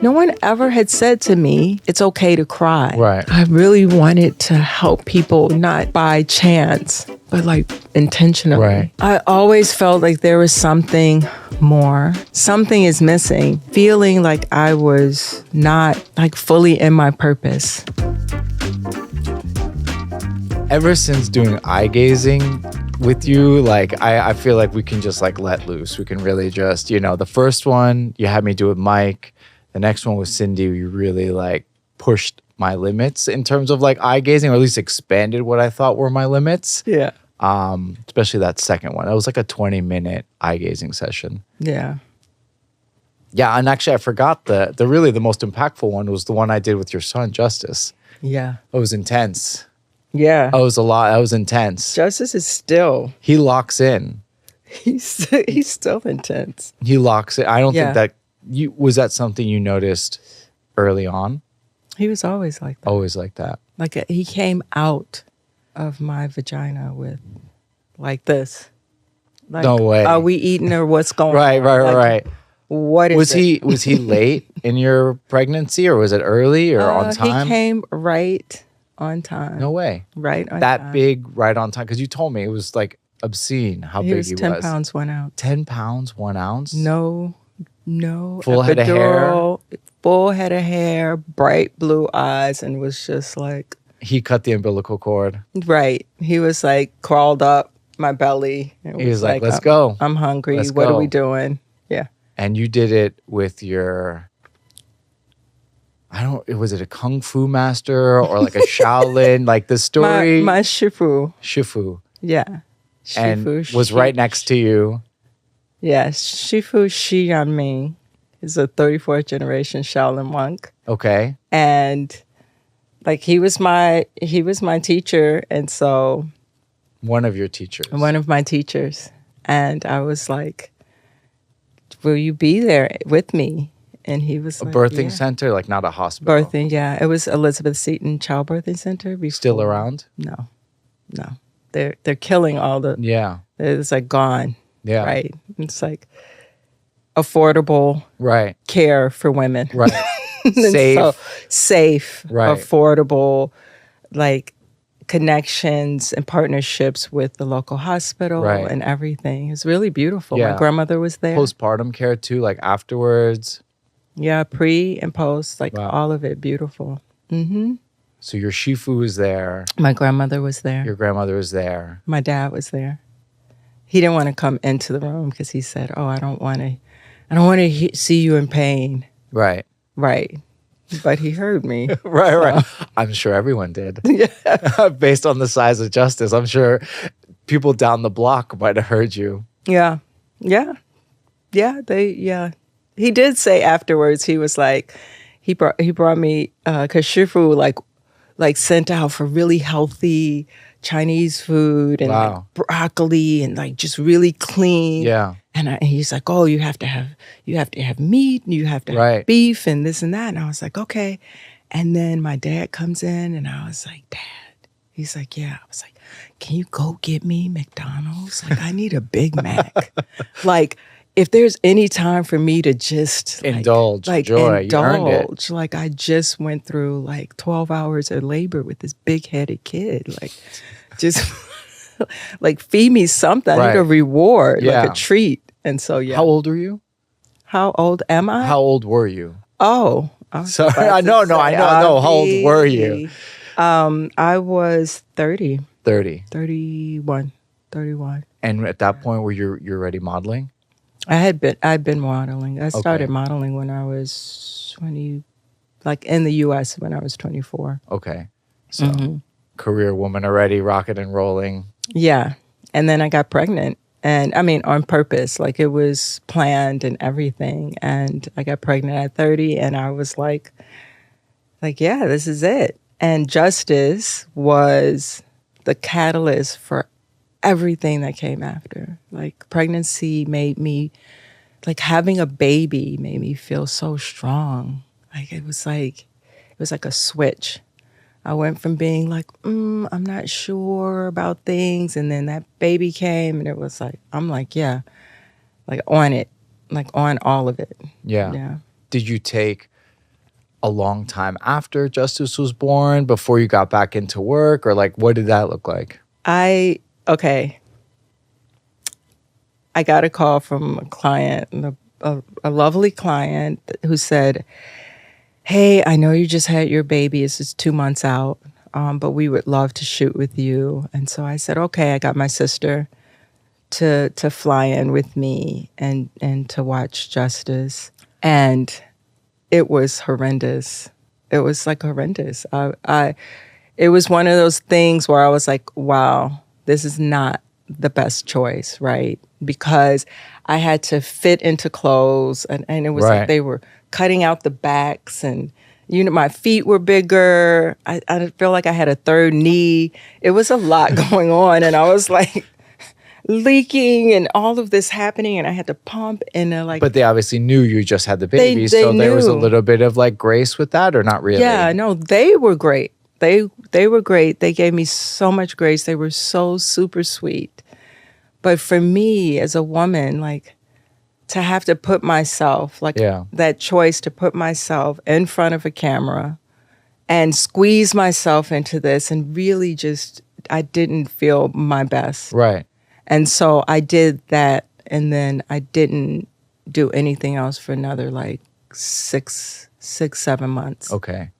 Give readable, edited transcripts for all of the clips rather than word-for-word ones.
No one ever had said to me, it's okay to cry. Right. I really wanted to help people, not by chance, but like intentionally. Right. I always felt like there was something more. Something is missing. Feeling like I was not like fully in my purpose. Ever since doing eye gazing with you, like I feel like we can just like let loose. We can really just, the first one you had me do with Mike. The next one with Cindy, you really like pushed my limits in terms of like eye gazing, or at least expanded what I thought were my limits. Yeah. Especially that second one. That was like a 20-minute eye gazing session. Yeah. Yeah, and actually I forgot the really the most impactful one was the one I did with your son, Justice. Yeah. It was intense. Yeah. It was a lot. That was intense. Justice is still. He locks in. He's still intense. He locks in. I don't Yeah. think that was that something you noticed early on? He was always like that. Always like that. Like he came out of my vagina with like this. Like, No way. Are we eating or what's going Right, on? right. What is it? Was he late in your pregnancy, or was it early or on time? He came right on time. No way. Right on that time. big, right on time. Because you told me it was like obscene how He big was he 10 was. pounds, 1 ounce. 10 pounds, 1 ounce? No. Full head of hair? Full head of hair, bright blue eyes, and was just like. He cut the umbilical cord. Right. He was like crawled up my belly. And He was like, let's go. I'm hungry. Let's What go. are we doing? Yeah. And you did it with your, was it a Kung Fu master or like a Shaolin? Like the story? My Shifu. Shifu. Yeah. And Shifu. was right next to you. Yeah. Shifu Shi Yanming is a 34th generation Shaolin monk. Okay. And like he was my teacher. And so. One of your teachers. One of my teachers. And I was like, will you be there with me? And he was like, birthing center, like not a hospital. Birthing, yeah. It was Elizabeth Seton Childbirthing Center. Before. Still around? No. They're killing all the. Yeah. It's like gone. Yeah. Right. It's like affordable. Right. Care for women. Right. Safe. So, safe. Right. Affordable. Like connections and partnerships with the local hospital right. and everything. It's really beautiful. Yeah. My grandmother was there. Postpartum care too, like afterwards. Yeah, pre and post, like wow. all of it beautiful. Mm-hmm. So your Shifu was there. My grandmother was there. Your grandmother was there. My dad was there. He didn't want to come into the room because he said, "Oh, I don't want to see you in pain." Right. Right. But he heard me. right. I'm sure everyone did. Yeah. Based on the size of Justice, I'm sure people down the block might have heard you. Yeah. Yeah. Yeah. He did say afterwards, he was like, he brought me, because Shifu like sent out for really healthy Chinese food and wow. like broccoli and like just really clean. Yeah. And he's like, oh, you have to have meat, and you have to right. have beef and this and that. And I was like, okay. And then my dad comes in and I was like, Dad. He's like, yeah. I was like, can you go get me McDonald's? Like, I need a Big Mac. Like, if there's any time for me to just indulge, like joy, indulge, you earned it. Like I just went through like 12 hours of labor with this big-headed kid. Like, just like feed me something. Right. I need a reward, like a treat. And so, yeah. How old are you? How old am I? How old were you? Oh, sorry. I know. How old were you? I was 30. 30. 31. And at that point, were you already modeling? I'd been modeling. I started modeling when I was 20, like in the U.S. when I was 24. Okay. So career woman already, rocking and rolling. Yeah. And then I got pregnant. And I mean, on purpose, like it was planned and everything. And I got pregnant at 30 and I was like, yeah, this is it. And Justice was the catalyst for everything that came after. Like pregnancy made me, like having a baby made me feel so strong. Like it was like a switch. I went from being like, I'm not sure about things. And then that baby came and it was like, I'm like, yeah, like on it, like on all of it. Yeah. Yeah. Did you take a long time after Justice was born, before you got back into work, or like what did that look like? Okay. I got a call from a client, a lovely client who said, hey, I know you just had your baby. This is 2 months out, but we would love to shoot with you. And so I said, okay. I got my sister to fly in with me and to watch Justice. And it was horrendous. It was like horrendous. It was one of those things where I was like, wow, this is not the best choice, right? Because I had to fit into clothes, and it was like they were cutting out the backs, and my feet were bigger. I feel like I had a third knee. It was a lot going on, and I was like leaking and all of this happening, and I had to pump, and like. But they obviously knew you just had the baby, so there was a little bit of like grace with that, or not really? Yeah, no, they were great. They were great. They gave me so much grace. They were so super sweet. But for me as a woman, like to have to put myself, like that choice to put myself in front of a camera and squeeze myself into this, and really just, I didn't feel my best. Right. And so I did that, and then I didn't do anything else for another like 7 months. Okay.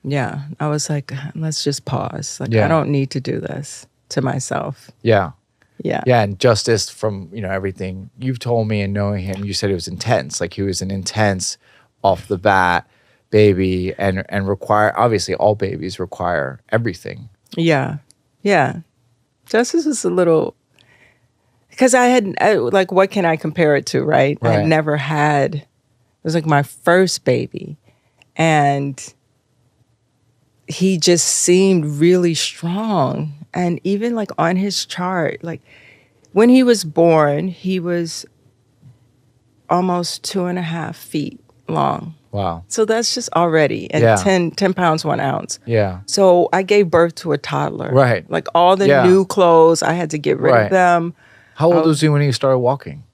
Yeah. I was like, let's just pause. Like, I don't need to do this to myself. Yeah. Yeah. Yeah. And Justice, from, everything you've told me and knowing him, you said it was intense. Like he was an intense off the bat baby, and require, obviously all babies require everything. Yeah. Yeah. Justice was a little, because like, what can I compare it to, right? I had never had, it was like my first baby. And he just seemed really strong. And even like on his chart, like when he was born, he was almost 2.5 feet long. Wow. So that's just already, and 10 pounds, 1 ounce. Yeah. So I gave birth to a toddler. Right. Like all the new clothes, I had to get rid of them. How old was he when he started walking?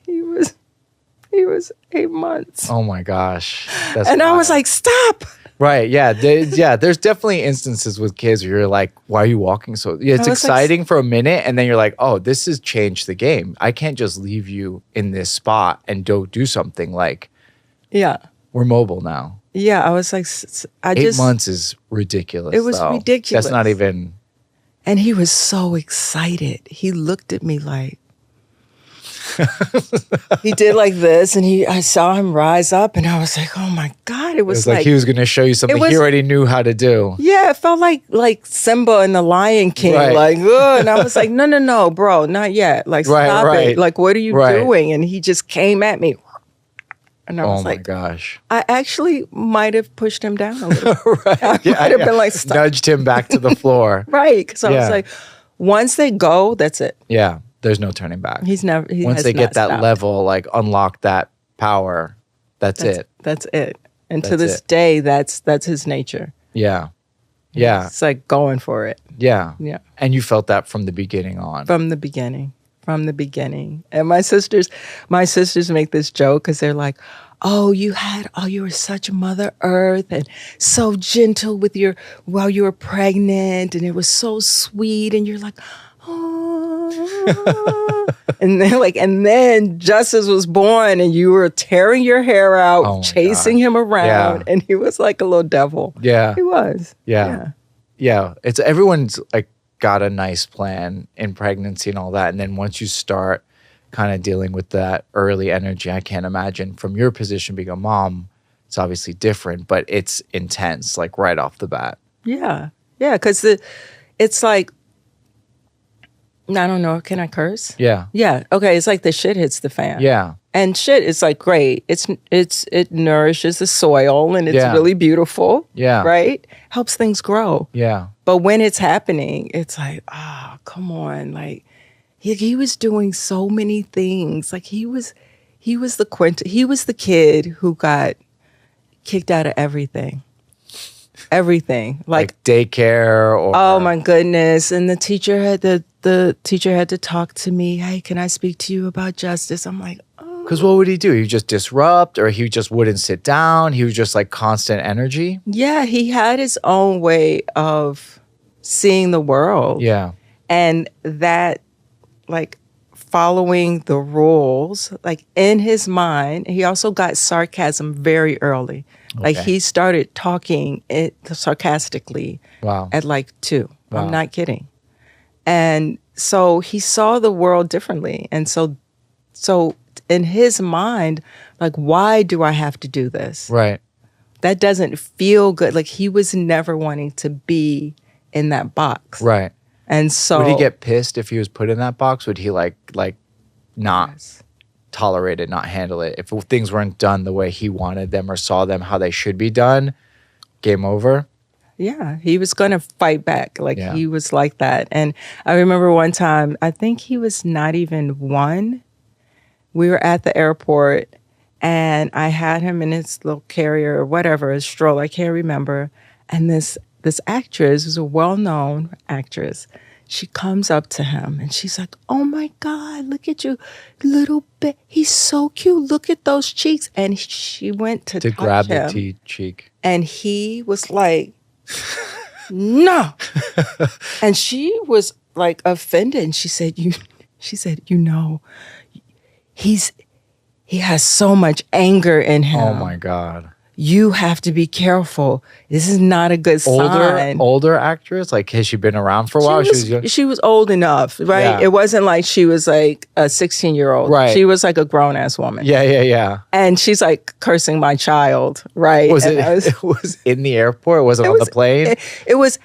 He was 8 months. Oh my gosh. And wild. I was like, stop. Right. Yeah. There's definitely instances with kids where you're like, why are you walking so? Yeah, it's exciting for a minute, and then you're like, oh, this has changed the game. I can't just leave you in this spot and go do something. Like, we're mobile now. Yeah. I was like, 8 months is ridiculous. It was ridiculous. That's not even. And he was so excited. He looked at me like, he did like this, and I saw him rise up, and I was like, oh my God. It was like he was going to show you something he already knew how to do. Yeah, it felt like Simba and the Lion King. Right. Like, ugh. And I was like, no, bro, not yet. Like, stop it. Like, what are you doing? And he just came at me. And I was like, oh my gosh. I actually might have pushed him down a little. Right. I might have been like, stop. Nudged him back to the floor. Right. Because I was like, once they go, that's it. Yeah. There's no turning back. Once they get that level, like unlock that power, that's it. That's it. And to this day, that's his nature. Yeah. Yeah. It's like going for it. Yeah. Yeah. And you felt that from the beginning on. From the beginning. And my sisters make this joke because they're like, oh, you were such Mother Earth and so gentle while you were pregnant, and it was so sweet, and you're like, oh. and then Justice was born, and you were tearing your hair out, chasing him around, and he was like a little devil. Yeah. He was. Yeah. It's everyone's like got a nice plan in pregnancy and all that. And then once you start kind of dealing with that early energy, I can't imagine from your position being a mom, it's obviously different, but it's intense, like right off the bat. Yeah. Yeah. Because it's like, I don't know, can I curse? Yeah. Yeah. Okay. It's like the shit hits the fan. Yeah. And shit is like great. It nourishes the soil, and it's really beautiful. Yeah. Right? Helps things grow. Yeah. But when it's happening, it's like, come on. Like he was doing so many things. Like he was the kid who got kicked out of everything. Everything. Like daycare or oh my goodness. And the teacher had to talk to me. Hey, can I speak to you about Justice? I'm like, oh. Because what would he do? He would just disrupt, or he just wouldn't sit down. He was just like constant energy. Yeah, he had his own way of seeing the world. Yeah. And that, like, following the rules, like in his mind, he also got sarcasm very early. Like he started talking sarcastically at like 2. Wow. I'm not kidding. And so he saw the world differently. And so in his mind, like, why do I have to do this? Right. That doesn't feel good. Like he was never wanting to be in that box. Right. And so would he get pissed if he was put in that box? Would he like not tolerate it, not handle it? If things weren't done the way he wanted them or saw them how they should be done, game over? Yeah, he was going to fight back. Like he was like that. And I remember one time, I think he was not even 1. We were at the airport and I had him in his little carrier or whatever, a stroller, I can't remember. And this actress was a well-known actress. She comes up to him and she's like, "Oh my God, look at you, little bit. He's so cute. Look at those cheeks." And she went to touch grab him, the cheek. and he was like, "No." And she was like offended. And she said, you know, he has so much anger in him. Oh my God. You have to be careful. This is not a good sign. Older actress? Like, has she been around for a while? She was old enough, right? Yeah. It wasn't like she was like a 16-year-old. Right. She was like a grown-ass woman. Yeah. And she's like cursing my child, right? It was in the airport? Was it on the plane? It was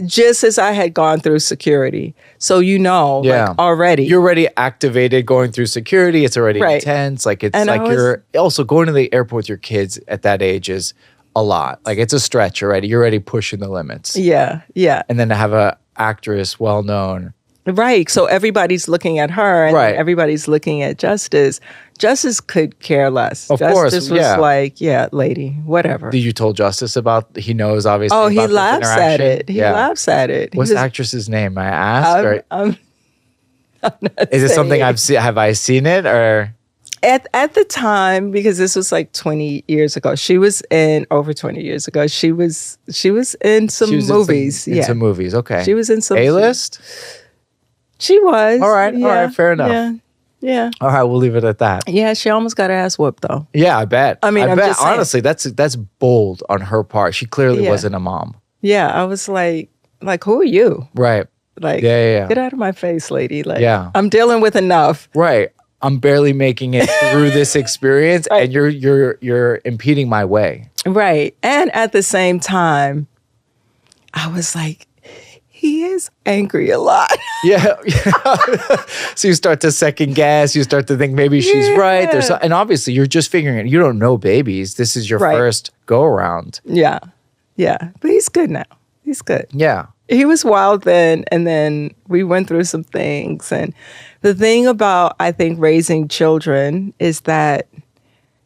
just as I had gone through security. So, like already. You're already activated going through security. It's already intense. Like, it's you're also going to the airport with your kids at that age is a lot. Like, it's a stretch already. You're already pushing the limits. Yeah. And then to have a actress well-known. Right. So everybody's looking at her and everybody's looking at Justice. Justice could care less. Of course. Justice was like, lady, whatever. Did you told Justice about, he knows obviously about he laughs at it. He laughs at it. What's the actress's name? I asked? I'm not Is it something I've seen? Have I seen it or? At the time, because this was like 20 years ago, she was in over 20 years ago. She was in some movies. In some movies. Okay. She was in some A-list? She was. All right, fair enough. Yeah. All right, we'll leave it at that. Yeah, she almost got her ass whooped though. Yeah, I bet. I mean, I'm just saying. Honestly, that's bold on her part. She clearly wasn't a mom. Yeah, I was like, who are you? Right. Like, get out of my face, lady. Like, I'm dealing with enough. Right. I'm barely making it through this experience, and you're impeding my way. Right. And at the same time, I was like, he is angry a lot. Yeah. So you start to second guess. You start to think maybe she's right. And obviously you're just figuring it. You don't know babies. This is your first go around. Yeah. Yeah. But he's good now. He's good. Yeah. He was wild then. And then we went through some things. And the thing about, I think, raising children is that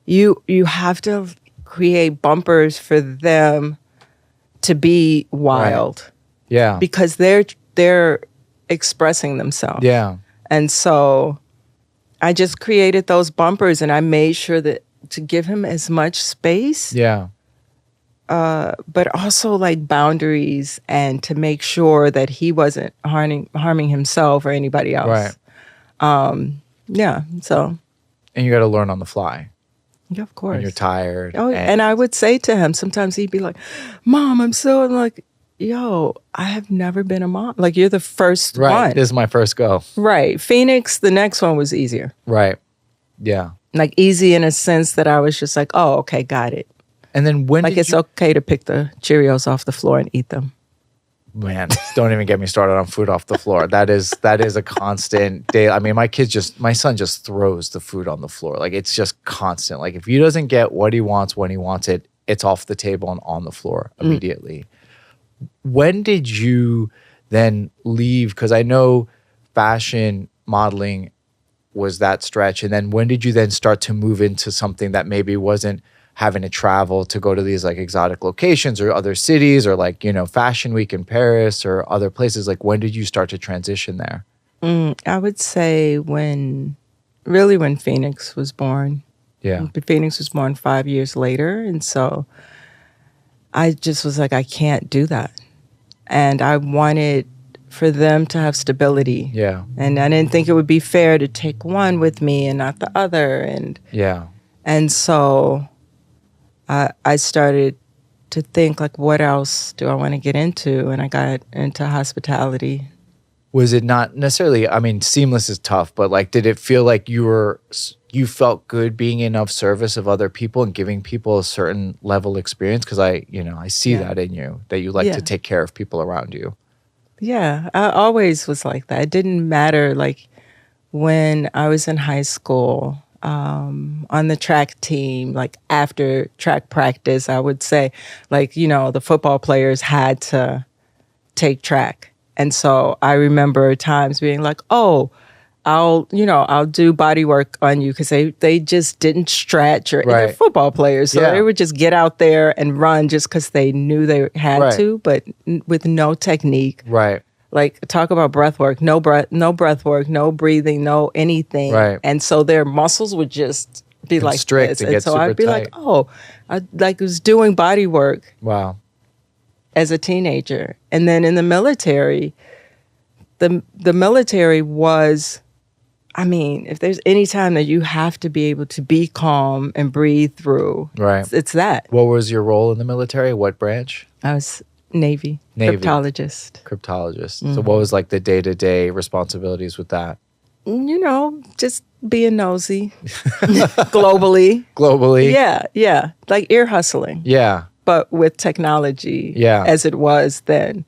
you have to create bumpers for them to be wild. Right. Yeah. Because they're expressing themselves. Yeah. And so I just created those bumpers and I made sure that to give him as much space. Yeah. But also like boundaries and to make sure that he wasn't harming himself or anybody else. Right. Yeah. So. And you got to learn on the fly. Yeah, of course. When you're tired. Oh, and I would say to him, sometimes he'd be like, "Mom, I'm like, yo, I have never been a mom. Like, you're the first one. Right. This is my first go. Right. Phoenix, the next one was easier. Right. Yeah. Like, easy in a sense that I was just like, oh, okay, got it. And then when it's okay to pick the Cheerios off the floor and eat them. Man, don't even get me started on food off the floor. That is a constant day. I mean, my son just throws the food on the floor. Like, it's just constant. Like, if he doesn't get what he wants when he wants it, it's off the table and on the floor immediately. When did you then leave? Because I know fashion modeling was that stretch. And then when did you then start to move into something that maybe wasn't having to travel to go to these like exotic locations or other cities or like, Fashion Week in Paris or other places? Like, when did you start to transition there? I would say when really when Phoenix was born. Yeah. Phoenix was born 5 years later. And so I just was like, I can't do that. And I wanted for them to have stability. Yeah. And I didn't think it would be fair to take one with me and not the other. And so I started to think, like, what else do I want to get into? And I got into hospitality. Was it not necessarily, I mean, seamless is tough, but like, did it feel like you felt good being in of service of other people and giving people a certain level experience? Because I see that in you, that you like to take care of people around you. Yeah, I always was like that. It didn't matter, like, when I was in high school, on the track team, like after track practice, I would say, like, the football players had to take track. And so I remember times being like, oh, I'll do body work on you, because they just didn't stretch, or they're football players. So they would just get out there and run just because they knew they had to, but with no technique. Right. Like, talk about breath work, no breath work, no breathing, no anything. Right. And so their muscles would just be like strict, this. And so I'd be like, oh, I was doing body work. Wow. As a teenager. And then in the military, the military was, I mean, if there's any time that you have to be able to be calm and breathe through, it's that. What was your role in the military? What branch? I was Navy. Cryptologist. So what was like the day-to-day responsibilities with that? Just being nosy. Globally. Yeah. Like ear hustling. Yeah. But with technology as it was then.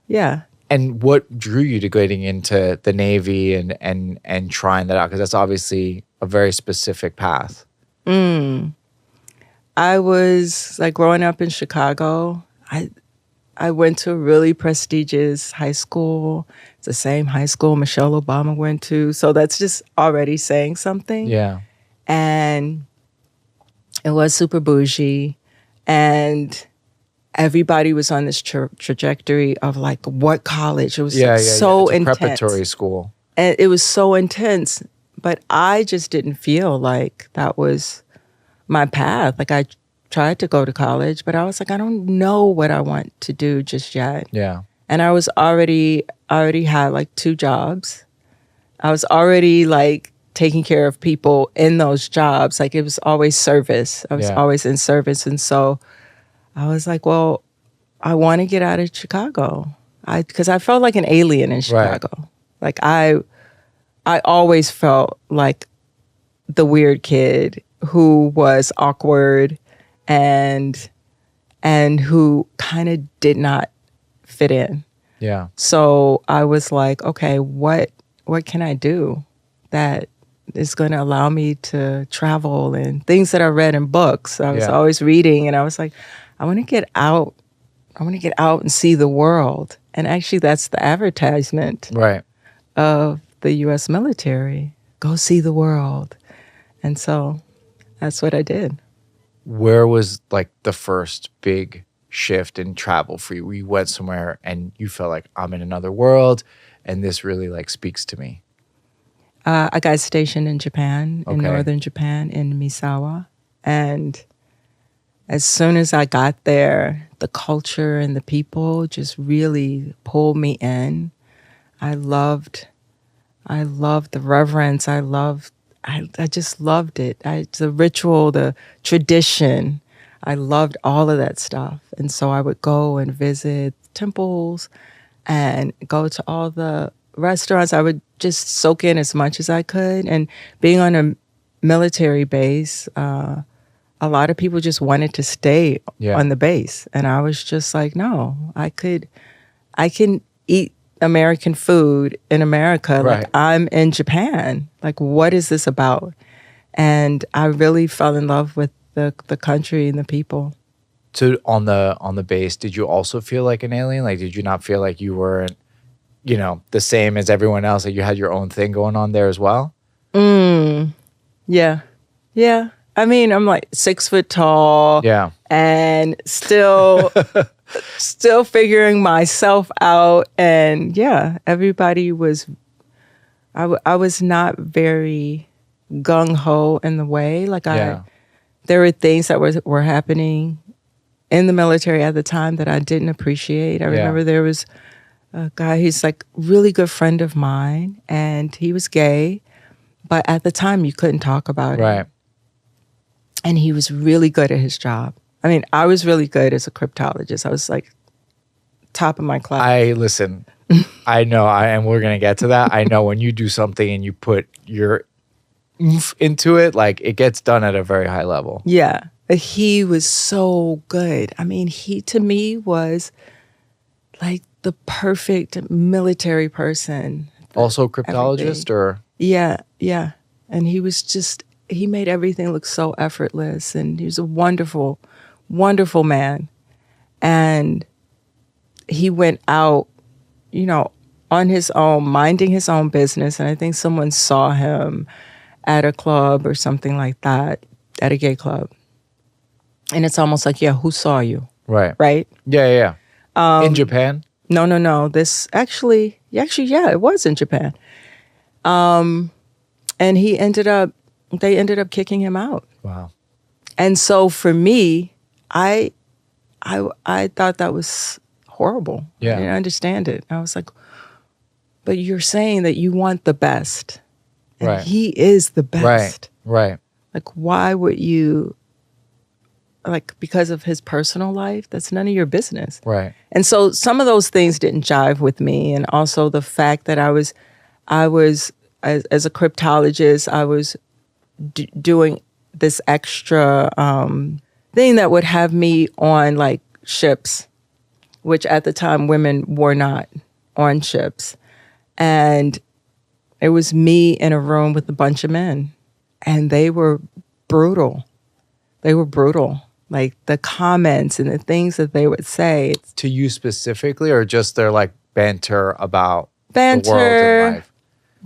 Yeah. And what drew you to getting into the Navy and trying that out? Because that's obviously a very specific path. I was, like, growing up in Chicago, I went to a really prestigious high school. It's the same high school Michelle Obama went to. So that's just already saying something. Yeah. And it was super bougie. And everybody was on this trajectory of, like, what college. It was so intense. Preparatory school. And it was so intense. But I just didn't feel like that was my path. Like, I tried to go to college, but I was like, I don't know what I want to do just yet. Yeah. And I was already had, like, 2 jobs. I was already, like, taking care of people in those jobs. Like, it was always service. I was always in service. And so I was like, well, I want to get out of Chicago. Because I felt like an alien in Chicago. Right. Like, I always felt like the weird kid who was awkward and who kind of did not fit in. Yeah. So I was like, okay, what can I do that is going to allow me to travel, and things that I read in books. I was always reading, and I was like, I want to get out. I want to get out and see the world. And actually, that's the advertisement of the U.S. military. Go see the world. And so that's what I did. Where was, like, the first big shift in travel for you? You went somewhere and you felt like, I'm in another world and this really, like, speaks to me. I got stationed in Japan, in northern Japan, in Misawa. And as soon as I got there, the culture and the people just really pulled me in. I loved the reverence. I just loved it. The ritual, the tradition. I loved all of that stuff. And so I would go and visit temples and go to all the restaurants. I would just soak in as much as I could. And being on a military base, a lot of people just wanted to stay on the base. And I was just like, no, I can eat American food in America. Like, I'm in Japan. Like, what is this about? And I really fell in love with the country and the people. So on the base, did you also feel like an alien? Like, did you not feel like you were, the same as everyone else? Like, you had your own thing going on there as well? Yeah. I mean, I'm like 6 foot tall. Yeah. And still figuring myself out. And everybody was, I was not very gung-ho in the way. Like Yeah. there were things that were happening in the military at the time that I didn't appreciate. I remember there was a guy, he's like really good friend of mine, and he was gay, but at the time you couldn't talk about it. And he was really good at his job. I mean, I was really good as a cryptologist. I was like top of my class. Listen, I know, and we're going to get to that. I know when you do something and you put your oomph into it, like it gets done at a very high level. Yeah. He was so good. I mean, he to me was like the perfect military person. Also a cryptologist or? Yeah. And he was just, he made everything look so effortless. And he was a wonderful, wonderful man. And he went out, you know, on his own, minding his own business. And I think someone saw him at a club or something like that, at a gay club. And it's almost like, yeah, who saw you? Right. Right? Yeah. In Japan? No. This actually, yeah, it was in Japan. And they ended up kicking him out. Wow. And so for me, I thought that was horrible. Yeah. I didn't understand it. I was like, but you're saying that you want the best. And right. He is the best. Right. Like, why would you, like, because of his personal life? That's none of your business. Right. And so some of those things didn't jive with me. And also the fact that I was as a cryptologist, I was doing this extra thing that would have me on like ships, which at the time women were not on ships. And it was me in a room with a bunch of men, and they were brutal. Like the comments and the things that they would say. To you specifically, or just their like banter about the world and life?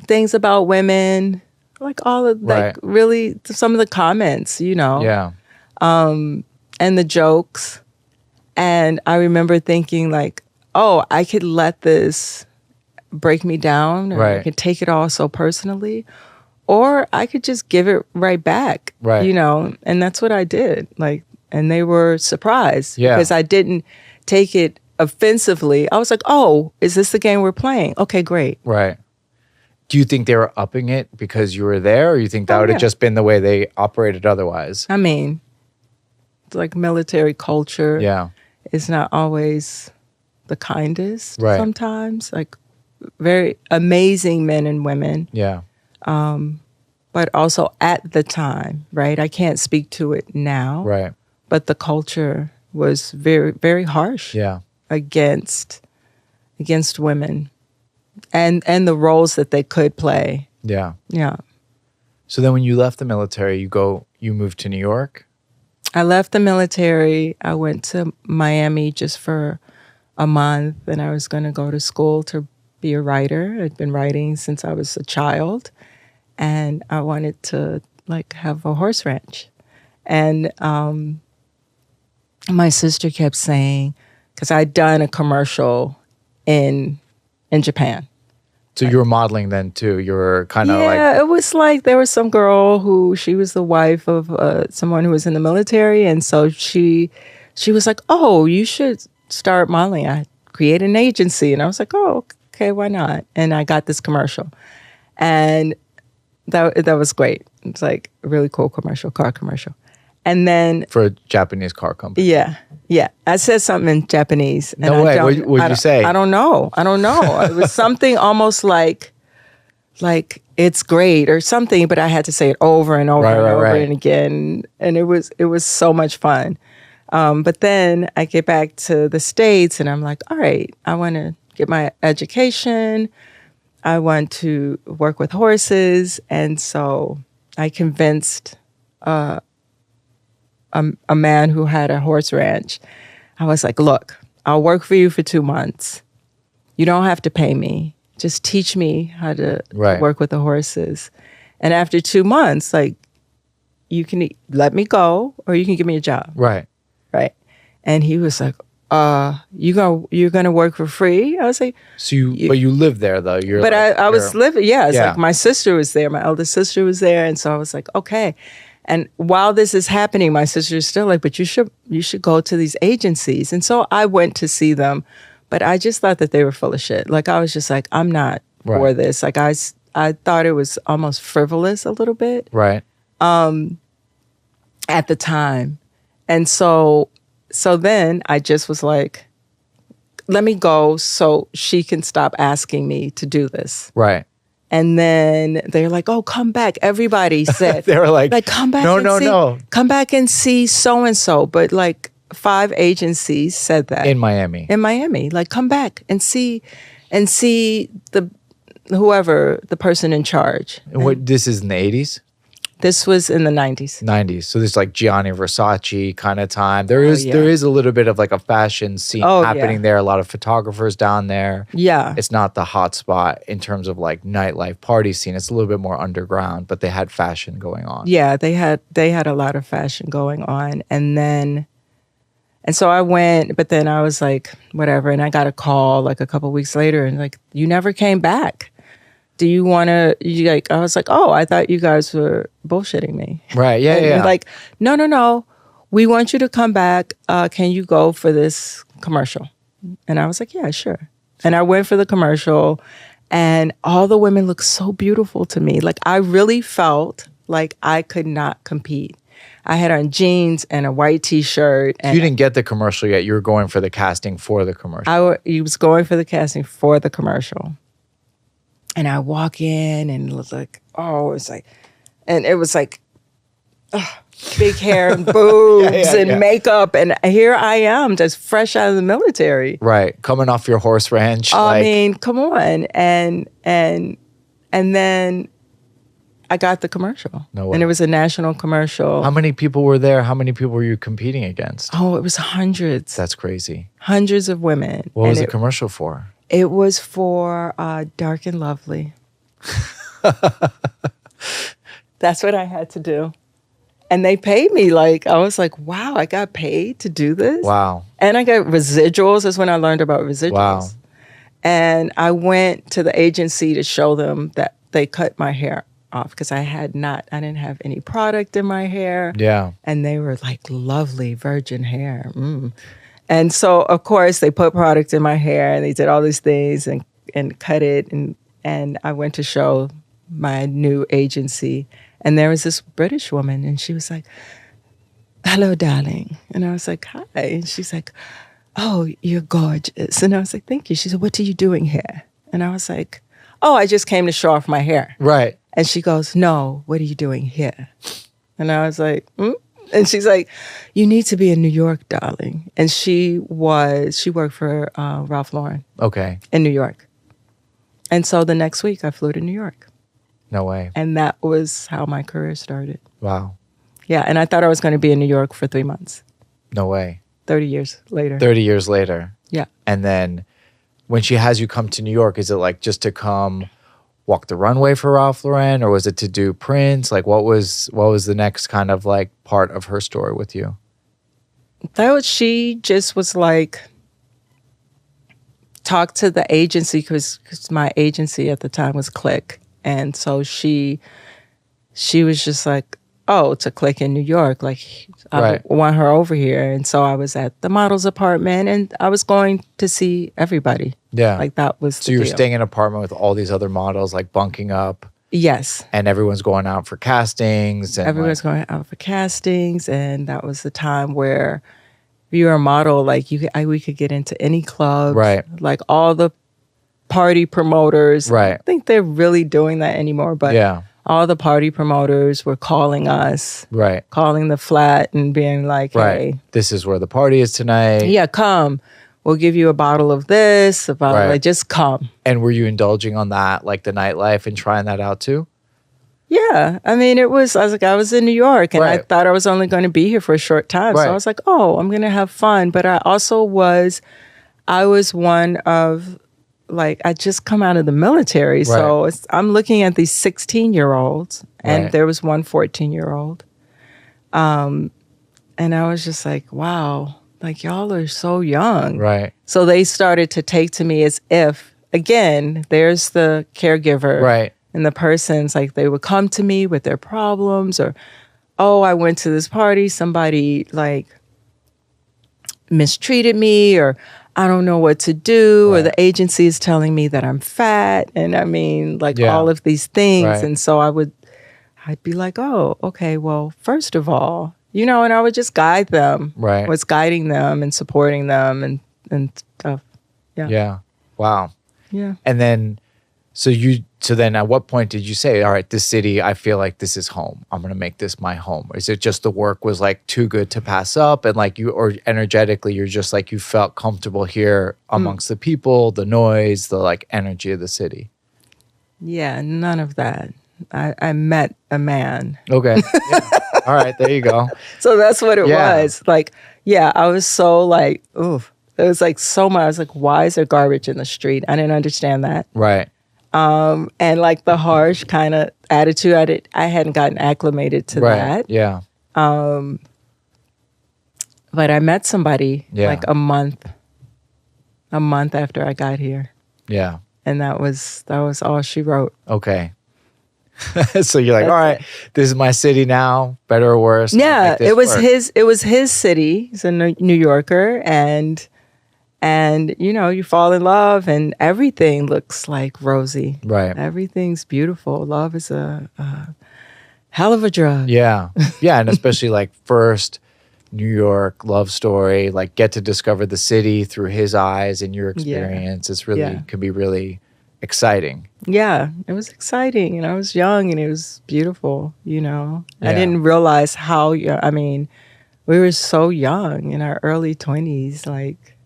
Things about women, like all of like really some of the comments, you know. Yeah. And the jokes. And I remember thinking like, oh, I could let this break me down, or I could take it all so personally, or I could just give it right back, you know. And that's what I did. Like, and they were surprised because I didn't take it offensively. I was like, oh, is this the game we're playing? Okay, great. Right. Do you think they were upping it because you were there, or you think that would have just been the way they operated otherwise? I mean, it's like military culture. Yeah. It's not always the kindest sometimes. Like very amazing men and women. Yeah. But also at the time, right? I can't speak to it now. Right. But the culture was very, very harsh. Yeah. Against women. And the roles that they could play. Yeah. Yeah. So then when you left the military, you moved to New York? I left the military. I went to Miami just for a month, and I was going to go to school to be a writer. I'd been writing since I was a child, and I wanted to like have a horse ranch. And my sister kept saying, because I'd done a commercial in Japan. So you were modeling then too. You were kind of Yeah, it was like there was some girl who she was the wife of someone who was in the military, and so she was like, "Oh, you should start modeling. I create an agency." And I was like, "Oh, okay, why not?" And I got this commercial, and that was great. It's like a really cool commercial, car commercial. And then for a Japanese car company. Yeah. I said something in Japanese. And no way. What did you say? I don't know. It was something almost like it's great or something, but I had to say it over and over and over and again. And it was so much fun. But then I get back to the States and I'm like, all right, I want to get my education. I want to work with horses. And so I convinced a man who had a horse ranch. I was like, look, I'll work for you for 2 months. You don't have to pay me. Just teach me how to work with the horses. And after 2 months, like, you can let me go or you can give me a job. Right. And he was like, you're gonna work for free? I was like, So but you live there though. but I was living, yeah. It's Yeah. like my sister was there, my eldest sister was there, and so I was like, okay. And while this is happening, my sister is still like, but you should go to these agencies. And so I went to see them, but I just thought that they were full of shit. Like I was just like, I'm not for this. Like I thought it was almost frivolous a little bit, Right. at the time. And so then I just was like, let me go so she can stop asking me to do this. Right. And then they're like, oh, come back. Everybody said. They were like, come back no. Come back and see so-and-so. But like 5 agencies said that. In Miami. Like, come back and see the person in charge. And this is in the 80s? This was in the 90s. 90s. So there's like Gianni Versace kind of time. There is a little bit of like a fashion scene happening there. A lot of photographers down there. Yeah. It's not the hot spot in terms of like nightlife party scene. It's a little bit more underground, but they had fashion going on. Yeah, they had a lot of fashion going on. And so I went, but then I was like, whatever. And I got a call like a couple weeks later and like, you never came back. Do you want to, I was like, oh, I thought you guys were bullshitting me. Right, yeah, And like, no. We want you to come back. Can you go for this commercial? And I was like, yeah, sure. And I went for the commercial and all the women looked so beautiful to me. Like I really felt like I could not compete. I had on jeans and a white t-shirt. And you didn't get the commercial yet. You were going for the casting for the commercial. I was going for the casting for the commercial. And I walk in and it was like, big hair and boobs and makeup. And here I am just fresh out of the military. Right. Coming off your horse ranch. I mean, come on. And then I got the commercial. No way. And it was a national commercial. How many people were there? How many people were you competing against? Oh, it was hundreds. That's crazy. Hundreds of women. What was the commercial for? It was for Dark and Lovely. That's what I had to do. And they paid me I was like, wow, I got paid to do this? Wow. And I got residuals. That's when I learned about residuals. Wow. And I went to the agency to show them that they cut my hair off because I didn't have any product in my hair. Yeah. And they were like, lovely virgin hair. And so, of course, they put product in my hair and they did all these things and cut it. And I went to show my new agency. And there was this British woman and she was like, hello, darling. And I was like, hi. And she's like, oh, you're gorgeous. And I was like, thank you. She said, what are you doing here? And I was like, oh, I just came to show off my hair. Right. And she goes, no, what are you doing here? And I was like, And she's like, you need to be in New York, darling. And she worked for Ralph Lauren. Okay. In New York. And so the next week I flew to New York. No way. And that was how my career started. Wow. Yeah. And I thought I was going to be in New York for 3 months. No way. 30 years later. 30 years later. Yeah. And then when she has you come to New York, is it like just to come walk the runway for Ralph Lauren, or was it to do prints? Like what was the next kind of like part of her story with you? She just was like, talk to the agency because my agency at the time was Click. And so she was just like, oh, to Click in New York. Like I want her over here. And so I was at the model's apartment and I was going to see everybody. Yeah. Like that was So you were staying in an apartment with all these other models, like bunking up. Yes. And everyone's going out for castings. And everyone's going out for castings. And that was the time where if you were a model, like we could get into any club. Right. Like all the party promoters. Right. I don't think they're really doing that anymore. But yeah. All the party promoters were calling us. Right. Calling the flat and being like, hey. This is where the party is tonight. Yeah, come. We'll give you a bottle of this, a bottle of just come. And were you indulging on that, like the nightlife and trying that out too? Yeah. I mean, I was I was in New York and I thought I was only going to be here for a short time. So I was like, oh, I'm going to have fun. But I was one of, like, I just come out of the military. So I'm looking at these 16-year-olds and there was one 14-year-old. And I was just like, wow, like, y'all are so young. Right. So they started to take to me as if, again, there's the caregiver. Right. And the person's like, they would come to me with their problems, or, oh, I went to this party, somebody like mistreated me, or I don't know what to do, or the agency is telling me that I'm fat. And I mean, like all of these things. Right. And so I'd be like, oh, okay, well, first of all, you know, and I would just guide them. Right. Was guiding them and supporting them and stuff. Yeah. Yeah. Wow. Yeah. And then, so then at what point did you say, all right, this city, I feel like this is home. I'm going to make this my home. Or is it just the work was like too good to pass up? And like you, or energetically, you're just like, you felt comfortable here amongst the people, the noise, the like energy of the city? Yeah, none of that. I met a man. Okay. Yeah. All right. There you go. So that's what it was. Like, yeah, I was so like, oof. It was like so much. I was like, why is there garbage in the street? I didn't understand that. Right. And like the harsh kind of attitude, I hadn't gotten acclimated to that. Yeah. But I met somebody like a month after I got here. Yeah. And that was all she wrote. Okay. So you're like, all right, this is my city now, better or worse. Yeah, it was his city. He's a New Yorker, and you know, you fall in love and everything looks like rosy. Right. Everything's beautiful. Love is a hell of a drug. Yeah. Yeah. And especially like first New York love story, like get to discover the city through his eyes and your experience. It's really, could be really exciting. Yeah. It was exciting. And I was young and it was beautiful, you know. I didn't realize how, I mean, we were so young in our early 20s, like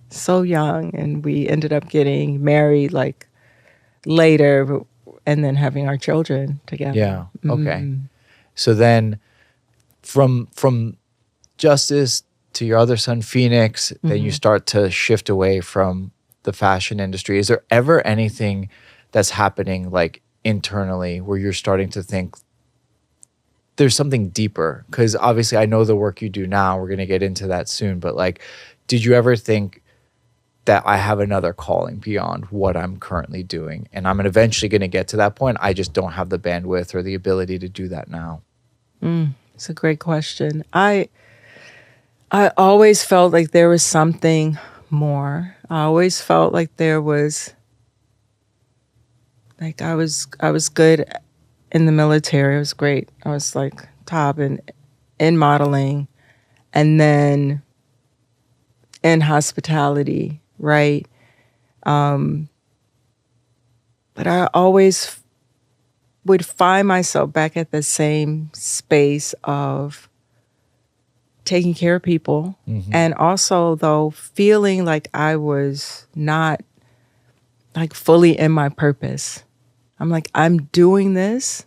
so young. And we ended up getting married like later and then having our children together. Yeah. Okay. So then from Justice to your other son, Phoenix, then you start to shift away from the fashion industry. Is there ever anything that's happening like internally where you're starting to think there's something deeper? Because obviously I know the work you do now, we're going to get into that soon, but like, did you ever think that I have another calling beyond what I'm currently doing? And I'm eventually going to get to that point. I just don't have the bandwidth or the ability to do that now. It's a great question. I always felt like there was something more. I always felt like there was, like I was good in the military. It was great. I was like top in modeling, and then in hospitality, right? But I always would find myself back at the same space of taking care of people, and also though feeling like I was not like fully in my purpose. I'm like, I'm doing this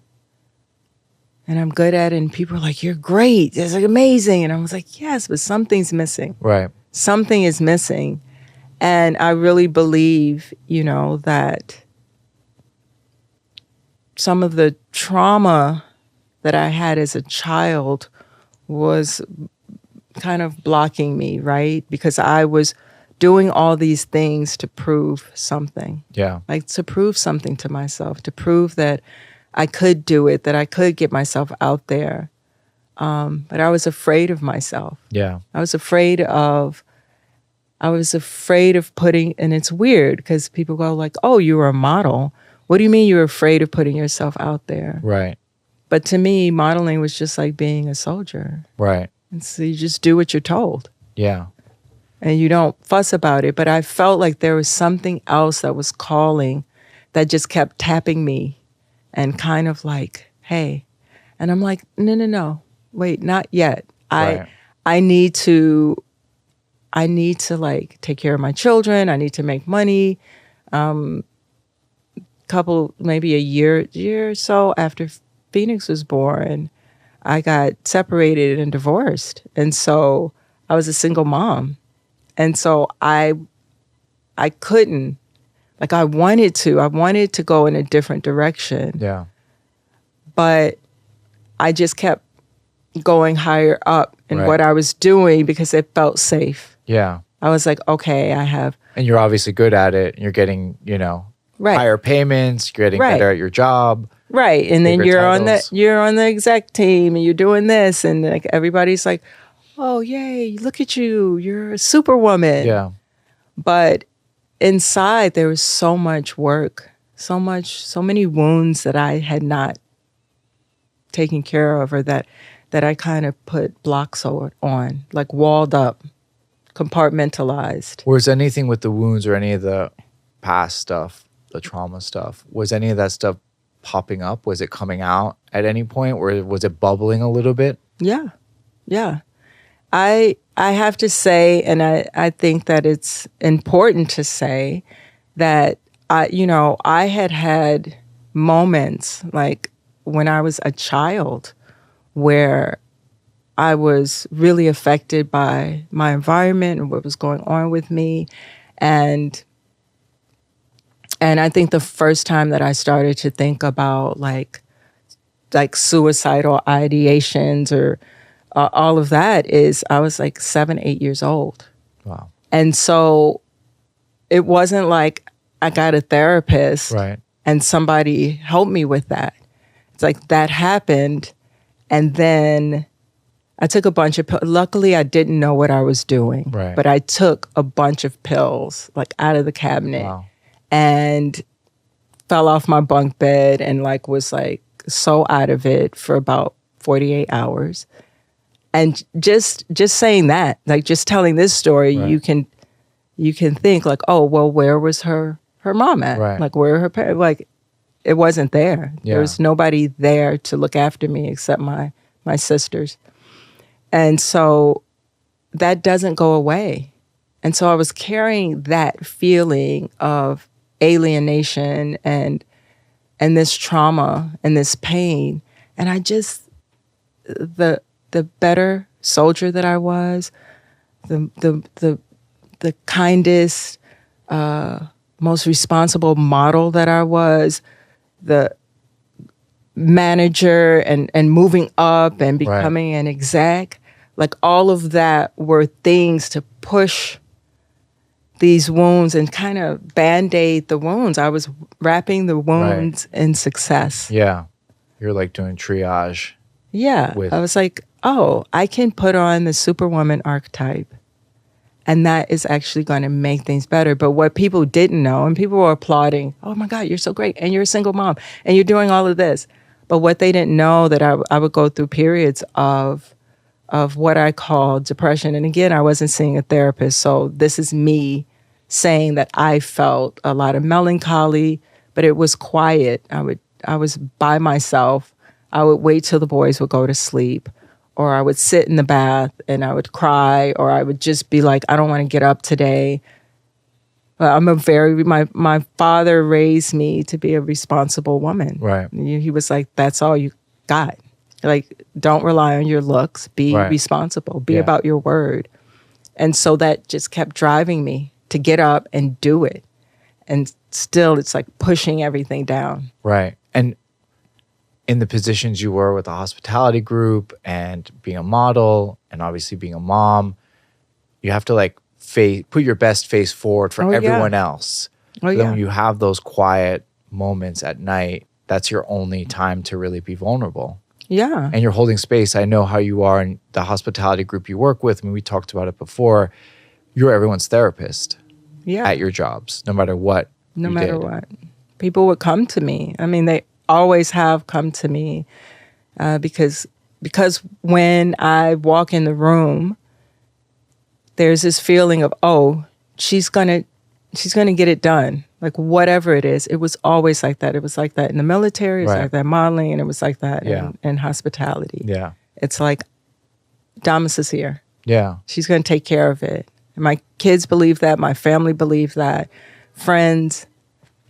and I'm good at it, and people are like, you're great, it's like amazing, and I was like, yes, but something's missing. Right. Something is missing. And I really believe, you know, that some of the trauma that I had as a child was kind of blocking me, right? Because I was doing all these things to prove something. Yeah. Like to prove something to myself, to prove that I could do it, that I could get myself out there. But I was afraid of myself. Yeah. I was afraid of putting, and it's weird because people go like, oh, you were a model. What do you mean you were afraid of putting yourself out there? Right. But to me, modeling was just like being a soldier. Right. And so you just do what you're told. Yeah. And you don't fuss about it. But I felt like there was something else that was calling, that just kept tapping me and kind of like, hey. And I'm like, no, wait, not yet. Right. I need to like take care of my children. I need to make money. Maybe a year or so after Phoenix was born, I got separated and divorced. And so I was a single mom. And so I couldn't, like I wanted to go in a different direction. Yeah. But I just kept going higher up in Right. what I was doing because it felt safe. Yeah. I was like, okay, I have And you're obviously good at it. And you're getting, right, higher payments. You're getting Right. better at your job. right, and then bigger titles. you're on the exec team and you're doing this, and like everybody's like, oh yay, look at you, you're a superwoman. Yeah. But inside there was so much work, so many wounds that I had not taken care of, or that I kind of put blocks on, like walled up, compartmentalized. Was anything with the wounds or any of the past stuff, the trauma stuff, was any of that stuff popping up? Was it coming out at any point, or was it bubbling a little bit? Yeah. Yeah. I have to say, and I think that it's important to say that I had moments like when I was a child where I was really affected by my environment and what was going on with me. And I think the first time that I started to think about like suicidal ideations or all of that is I was like 7, 8 years old. Wow. And so it wasn't like I got a therapist Right. and somebody helped me with that. It's like that happened. And then I took a bunch of pills. Luckily, I didn't know what I was doing. Right. But I took a bunch of pills like out of the cabinet. Wow. And fell off my bunk bed and like was like so out of it for about 48 hours. And just saying that, like just telling this story, Right. you can think like, oh, well, where was her mom at? Right. Like where are her parents? Like it wasn't there. Yeah. There was nobody there to look after me except my sisters. And so that doesn't go away. And so I was carrying that feeling of alienation and this trauma and this pain. And I just, the better soldier that I was, the kindest, most responsible model that I was, the manager and moving up and becoming an exec, like all of that were things to push these wounds and kind of band-aid the wounds. I was wrapping the wounds in success. Yeah. You're like doing triage. Yeah. I was like, oh, I can put on the superwoman archetype and that is actually going to make things better. But what people didn't know, and people were applauding, oh my God, you're so great. And you're a single mom and you're doing all of this. But what they didn't know that I would go through periods of what I call depression. And again, I wasn't seeing a therapist. So this is me saying that I felt a lot of melancholy, but it was quiet. I was by myself. I would wait till the boys would go to sleep, or I would sit in the bath and I would cry, or I would just be like, I don't want to get up today. My father raised me to be a responsible woman. Right. He was like, that's all you got. Like, don't rely on your looks. Be responsible. Be about your word. And so that just kept driving me to get up and do it. And still, it's like pushing everything down. Right. And in the positions you were with the hospitality group and being a model and obviously being a mom, you have to like put your best face forward for everyone else. Then when you have those quiet moments at night, that's your only time to really be vulnerable. Yeah. And you're holding space. I know how you are in the hospitality group you work with. I mean, we talked about it before. You're everyone's therapist at your jobs, no matter what. No matter what. People would come to me. I mean, they always have come to me because when I walk in the room, there's this feeling of, oh, she's gonna get it done. Like whatever it is, it was always like that. It was like that in the military, it was like that modeling, and it was like that in hospitality. Yeah. It's like, Dãmasa is here. Yeah. She's going to take care of it. And my kids believe that. My family believed that. Friends,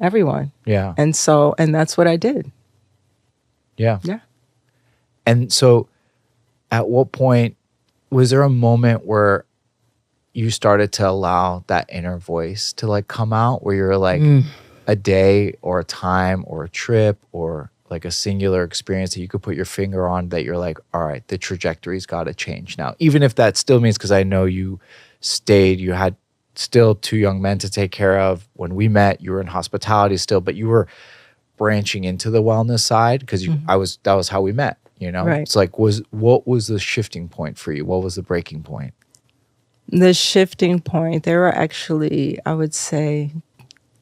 everyone. Yeah. And that's what I did. Yeah. Yeah. And so at what point, was there a moment where you started to allow that inner voice to like come out, where you're like a day or a time or a trip or like a singular experience that you could put your finger on that you're like, all right, the trajectory's got to change now? Even if that still means, because I know you stayed, you had still 2 young men to take care of. When we met, you were in hospitality still, but you were branching into the wellness side because that was how we met, you know? Right. It's like, what was the shifting point for you? What was the breaking point? The shifting point, there were actually, I would say,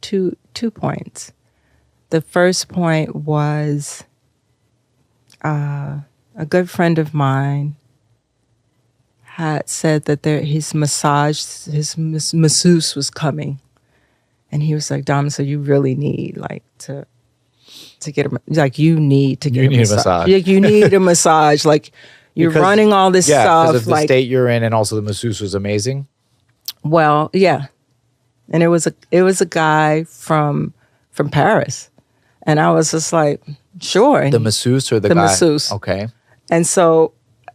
two points. The first point was a good friend of mine had said that his masseuse was coming. And he was like, Dãmasa, you really need to get you need to get a massage. Like, you need a massage. Like, you're running all this stuff. Because of the state you're in, and also the masseuse was amazing. Well, yeah. And it was a guy from Paris. And I was just like, sure. The masseuse or the guy? The masseuse. Okay. And so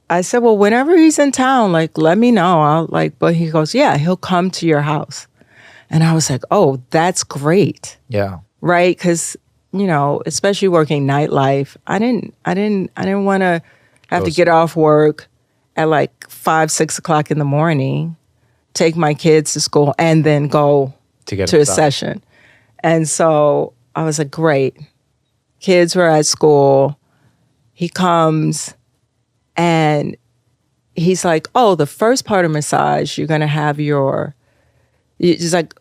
I said, well, whenever he's in town, like, let me know. But he goes, yeah, he'll come to your house. And I was like, oh, that's great. Yeah. Right? Because, especially working nightlife, I didn't want to have to get off work at like 5, 6 o'clock in the morning, take my kids to school, and then go to a session. And so I was like, great. Kids were at school. He comes and he's like, oh, the first part of massage, you're going to have just like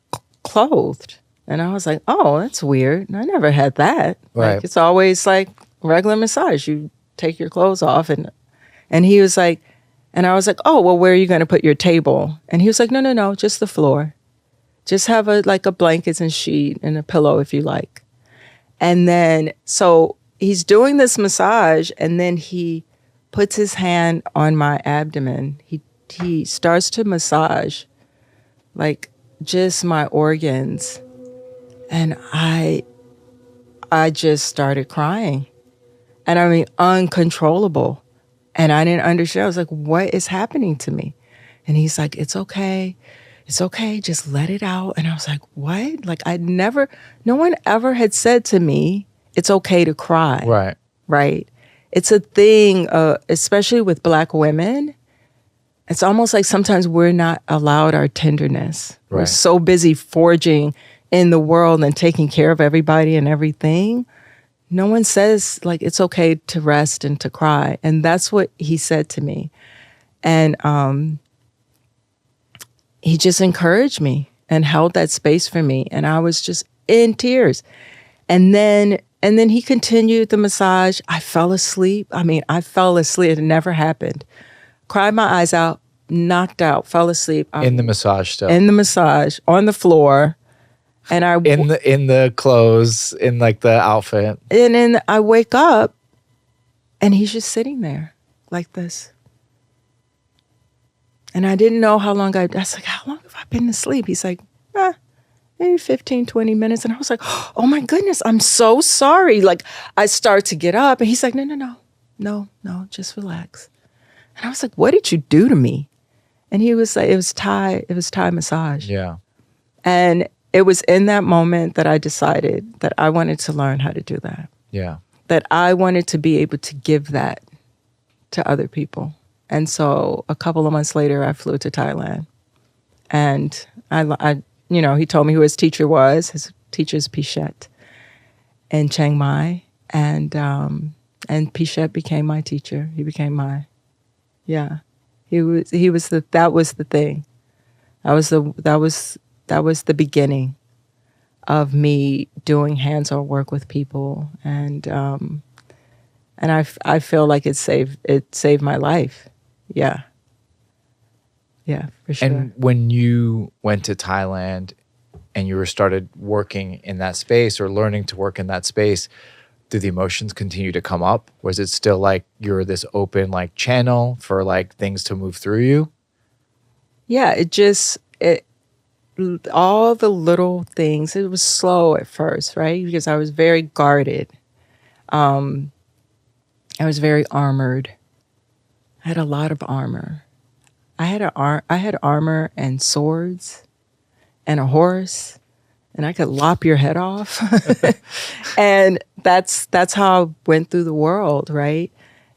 clothed. And I was like, oh, that's weird. I never had that. Right. Like, it's always like regular massage. You take your clothes off. And he was like, and I was like, oh, well, where are you going to put your table? And he was like, no, just the floor. Just have a blankets and sheet and a pillow if you like. And then, so he's doing this massage, and then he puts his hand on my abdomen. He starts to massage, like, just my organs. And I just started crying. And I mean, uncontrollable. And I didn't understand. I was like, what is happening to me? And he's like, it's okay. It's okay. Just let it out. And I was like, what? Like, no one ever had said to me, it's okay to cry. Right. Right. It's a thing, especially with Black women. It's almost like sometimes we're not allowed our tenderness. Right. We're so busy forging in the world and taking care of everybody and everything. No one says, like, it's okay to rest and to cry. And that's what he said to me. And he just encouraged me and held that space for me. And I was just in tears. And then he continued the massage. I fell asleep. It never happened. Cried my eyes out, knocked out, fell asleep. In the massage still? In the massage, on the floor. And in the clothes, in like the outfit. And then I wake up and he's just sitting there like this. And I didn't know how long I was like, how long have I been asleep? He's like, maybe 15, 20 minutes. And I was like, oh my goodness, I'm so sorry. Like, I start to get up and he's like, no, just relax. And I was like, what did you do to me? And he was like, it was Thai massage. Yeah. And it was in that moment that I decided that I wanted to learn how to do that. Yeah. That I wanted to be able to give that to other people. And so a couple of months later, I flew to Thailand. And I he told me who his teacher was. His teacher's Pichet in Chiang Mai. And Pichet became my teacher. He became that was the thing. That was the beginning of me doing hands-on work with people, and I feel like it saved my life. Yeah, for sure. And when you went to Thailand and you started working in that space or learning to work in that space, did the emotions continue to come up? Was it still like you're this open like channel for like things to move through you? Yeah, all the little things, it was slow at first, right? Because I was very guarded. I was very armored. I had a lot of armor. I had armor and swords and a horse and I could lop your head off. And that's how I went through the world, right?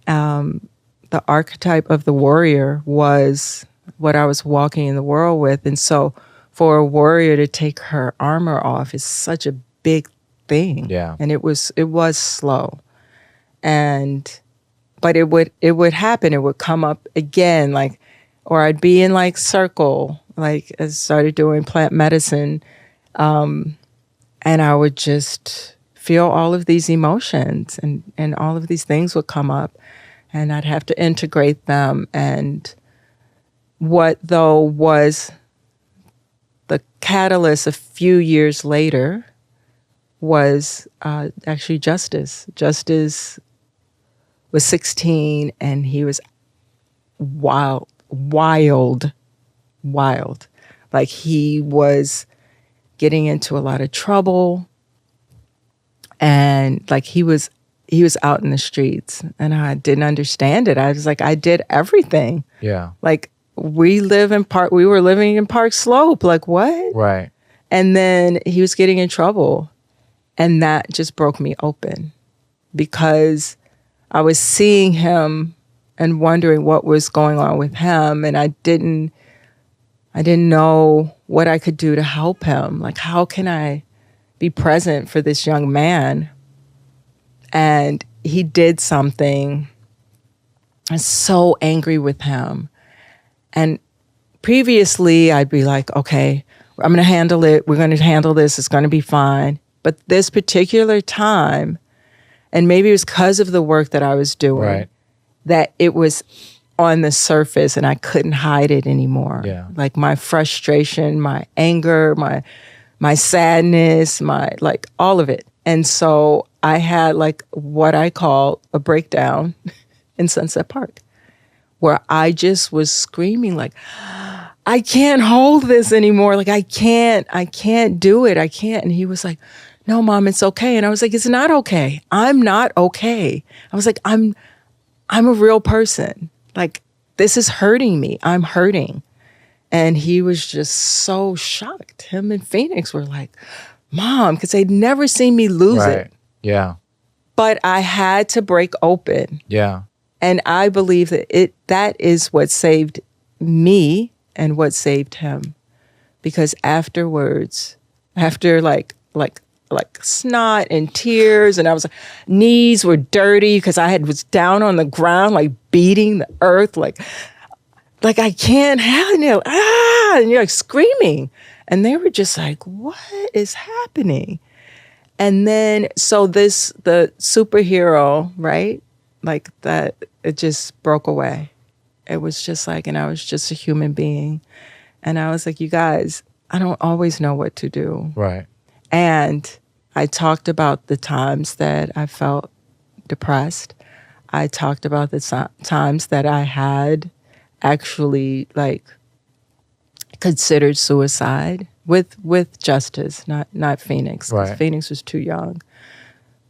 The archetype of the warrior was what I was walking in the world with. And so for a warrior to take her armor off is such a big thing. Yeah. And it was slow. But it would happen. It would come up again, like, or I'd be in like circle, like I started doing plant medicine. And I would just feel all of these emotions and all of these things would come up and I'd have to integrate them. And what though was the catalyst a few years later was actually Justice. Justice was 16 and he was wild. Like he was getting into a lot of trouble and like he was out in the streets and I didn't understand it. I was like, I did everything. Yeah. Like we were living in Park Slope. Like what? Right. And then he was getting in trouble and that just broke me open because I was seeing him and wondering what was going on with him. And I didn't know what I could do to help him. Like, how can I be present for this young man? And he did something. I was so angry with him. And previously I'd be like, okay, I'm going to handle it. We're going to handle this. It's going to be fine. But this particular time, and maybe it was because of the work that I was doing, right, that it was on the surface and I couldn't hide it anymore. Yeah. Like my frustration, my anger, my sadness, like all of it. And so I had like what I call a breakdown in Sunset Park, where I just was screaming like, I can't hold this anymore. Like I can't do it. I can't. And he was like, no, Mom, it's okay. And I was like, it's not okay. I'm not okay. I was like, I'm a real person. Like, this is hurting me. I'm hurting. And he was just so shocked. Him and Phoenix were like, Mom, because they'd never seen me lose it. Yeah. But I had to break open. Yeah. And I believe that is what saved me and what saved him. Because afterwards, after like snot and tears, and I was knees were dirty because was down on the ground, like beating the earth, like I can't handle it. And you're like screaming. And they were just like, what is happening? And then, so the superhero, right? Like that, it just broke away. It was just like, and I was just a human being. And I was like, you guys, I don't always know what to do. Right. And I talked about the times that I felt depressed. I talked about the times that I had actually like considered suicide with Justice, not Phoenix. Right. Phoenix was too young.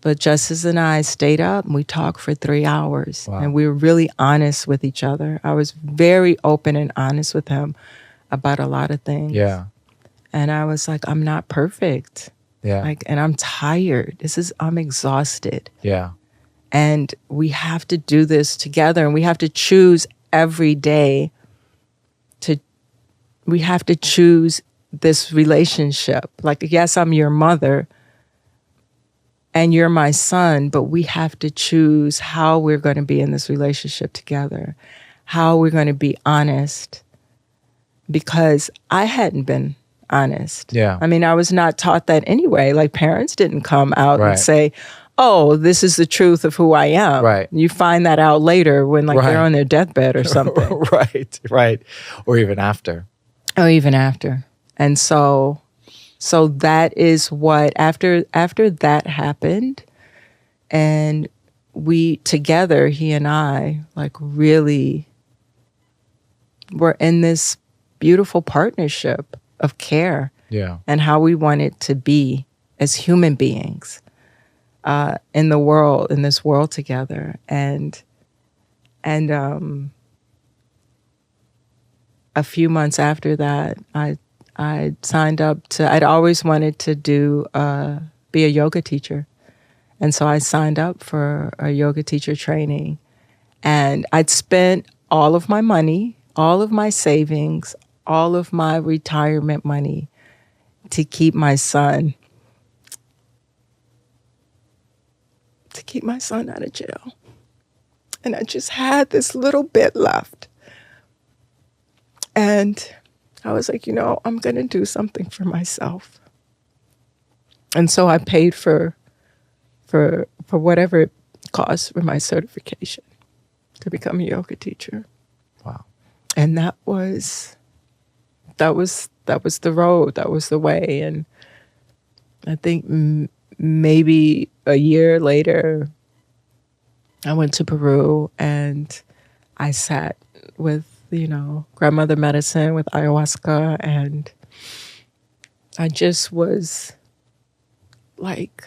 But Justice and I stayed up and we talked for 3 hours. Wow. And we were really honest with each other. I was very open and honest with him about a lot of things. Yeah. And I was like, I'm not perfect. Yeah. Like, and I'm tired. I'm exhausted. Yeah. And we have to do this together. And we have to choose every day we have to choose this relationship. Like, yes, I'm your mother and you're my son, but we have to choose how we're going to be in this relationship together, how we're going to be honest, because I hadn't been honest. Yeah. I mean, I was not taught that anyway. Like, parents didn't come out and say, oh, this is the truth of who I am. Right. You find that out later when they're on their deathbed or something. Right. Or even after. And so that is what, after that happened, and we together, he and I, like really were in this beautiful partnership of care. Yeah. And how we wanted to be as human beings in the world, in this world together. And a few months after that, I I signed up I'd always wanted to be a yoga teacher. And so I signed up for a yoga teacher training. And I'd spent all of my money, all of my savings, all of my retirement money to keep my son out of jail. And I just had this little bit left. And I was like, I'm going to do something for myself. And so I paid for whatever it cost for my certification to become a yoga teacher. Wow. And that was the road, that was the way. And I think maybe a year later, I went to Peru and I sat with, grandmother medicine with ayahuasca, and I just was like,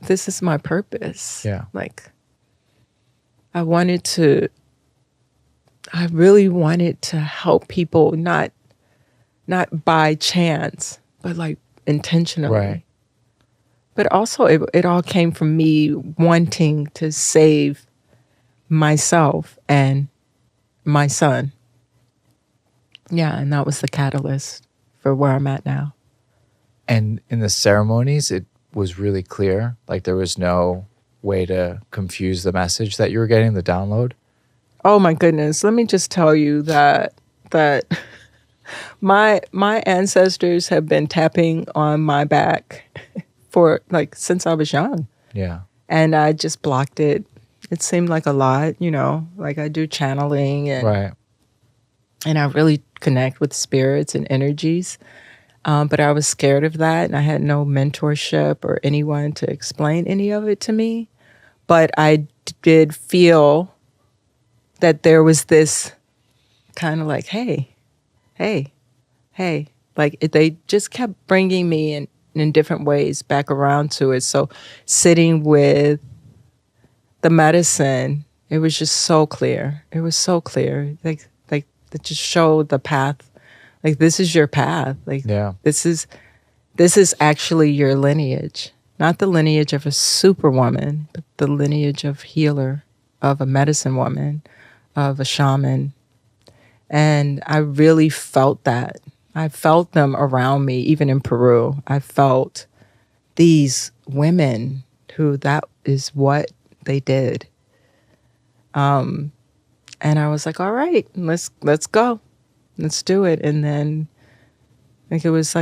this is my purpose. Yeah. I really wanted to help people, not by chance, but intentionally. Right. But also it all came from me wanting to save myself and my son. Yeah, and that was the catalyst for where I'm at now. And in the ceremonies, it was really clear. There was no way to confuse the message that you were getting, the download. Oh my goodness. Let me just tell you that my ancestors have been tapping on my back for since I was young. Yeah. And I just blocked it. It seemed like a lot, I do channeling Right. And I really connect with spirits and energies. But I was scared of that, and I had no mentorship or anyone to explain any of it to me. But I did feel that there was this kind of hey. They just kept bringing me in different ways back around to it. So sitting with the medicine, it was just so clear. It was so clear. It just showed the path. This is your path. Yeah. This is actually your lineage. Not the lineage of a superwoman, but the lineage of healer, of a medicine woman, of a shaman. And I really felt that. I felt them around me, even in Peru. I felt these women who that is what they did. And I was like, all right, let's go. Let's do it. And then I think it was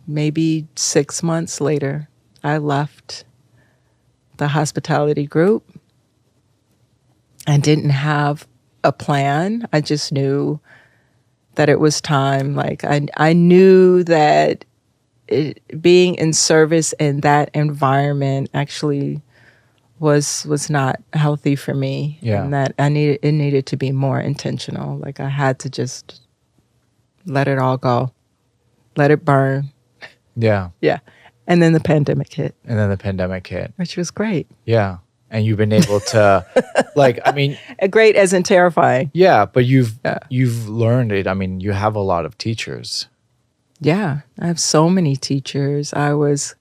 maybe 6 months later, I left the hospitality group. I didn't have a plan. I just knew that it was time. I knew that being in service in that environment actually was not healthy for me. Yeah. And that it needed to be more intentional. I had to just let it all go. Let it burn. Yeah. Yeah. And then the pandemic hit. Which was great. Yeah. And you've been able to, great as in terrifying. Yeah, but you've learned it. You have a lot of teachers. Yeah, I have so many teachers. I was,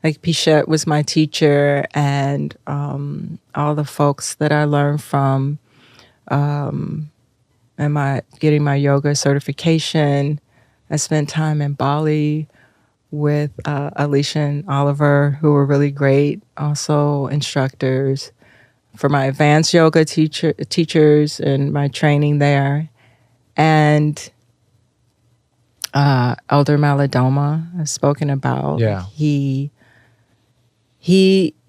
Pichette was my teacher, and all the folks that I learned from, and getting my yoga certification. I spent time in Bali with Alicia and Oliver, who were really great, also instructors for my advanced yoga teachers and my training there. And Elder Malidoma, I've spoken about. Yeah. He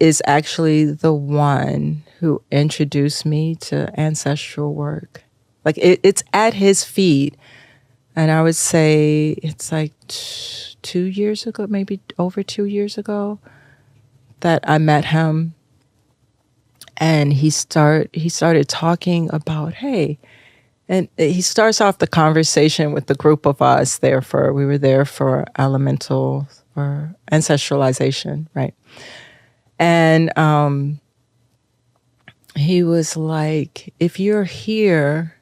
is actually the one who introduced me to ancestral work. It's at his feet. And I would say it's 2 years ago, maybe over 2 years ago, that I met him. And he started talking about, hey, and he starts off the conversation with the group of us we were there for elemental or ancestralization, right? And he was like, if you're here,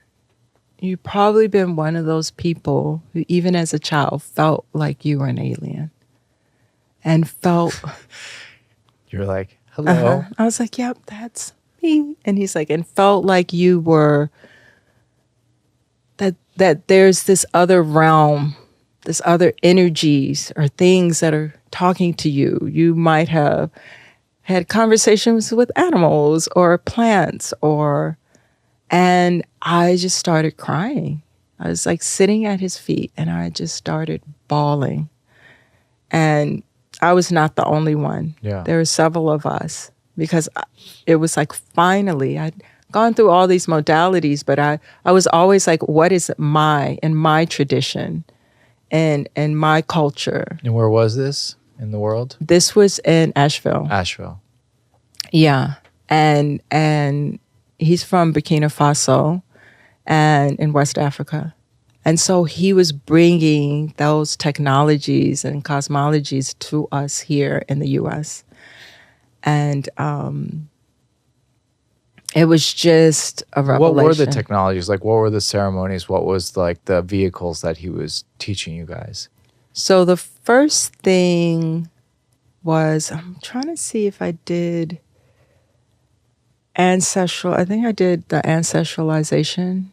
you've probably been one of those people who, even as a child, felt like you were an alien and felt. You're like, hello. I was like, yep, that's me. And he's like, and felt like you were, that there's this other realm, this other energies or things that are talking to you. You might have had conversations with animals or plants and I just started crying. I was like sitting at his feet and I just started bawling. And I was not the only one. Yeah. There were several of us because it was like finally I'd gone through all these modalities, but I was always like, what is in my tradition and my culture? And where was this in the world? This was in Asheville. Asheville. Yeah. And he's from Burkina Faso and in West Africa. And so he was bringing those technologies and cosmologies to us here in the U.S. And it was just a revelation. What were the technologies? Like, what were the ceremonies? What was like the vehicles that he was teaching you guys? So the first thing was, I'm trying to see if I did ancestral. I think I did the ancestralization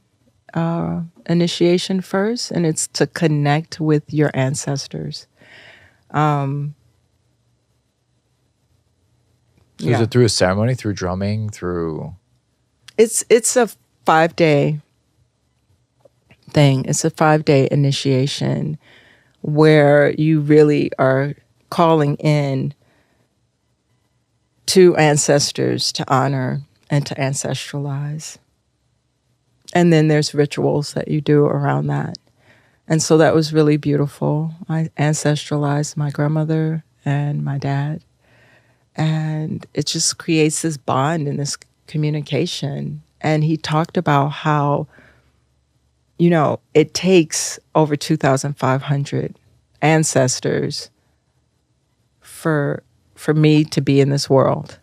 initiation first, and it's to connect with your ancestors. Is it through a ceremony, through drumming, through? It's a 5-day thing. It's a 5-day initiation where you really are calling in to ancestors to honor and to ancestralize. And then there's rituals that you do around that. And so that was really beautiful. I ancestralized my grandmother and my dad. And it just creates this bond and this communication. And he talked about how, it takes over 2,500 ancestors for me to be in this world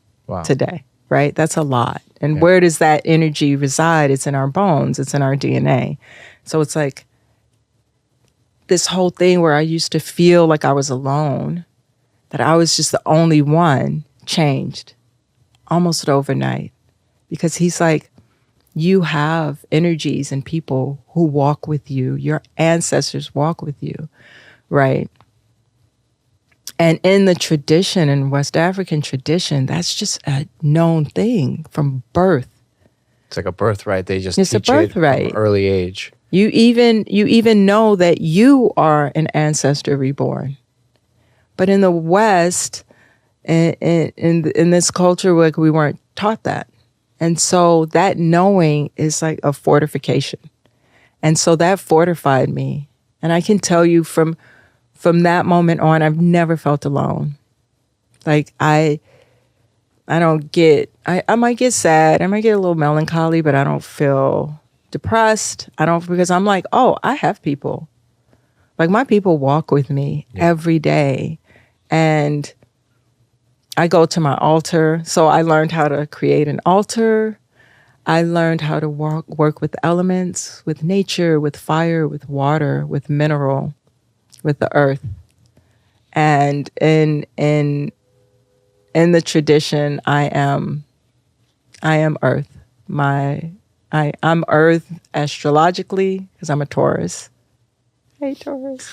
today, right? That's a lot. And where does that energy reside? It's in our bones. It's in our DNA. So it's like this whole thing where I used to feel like I was alone, that I was just the only one, changed almost overnight. Because he's like, you have energies and people who walk with you. Your ancestors walk with you, right? And in the tradition, in West African tradition, that's just a known thing from birth. It's like a birthright. They just it's teach a birthright. It from early age. You even know that you are an ancestor reborn. But in the West, in this culture, like, we weren't taught that. And so that knowing is like a fortification. And so that fortified me. And I can tell you from that moment on, I've never felt alone. Like I might get sad. I might get a little melancholy, but I don't feel depressed. Because I'm like, oh, I have people. Like, my people walk with me every day. And I go to my altar. So I learned how to create an altar. I learned how to work with elements, with nature, with fire, with water, with mineral, with the earth. And in the tradition, I am earth. I'm earth astrologically because I'm a Taurus. Hey, Taurus.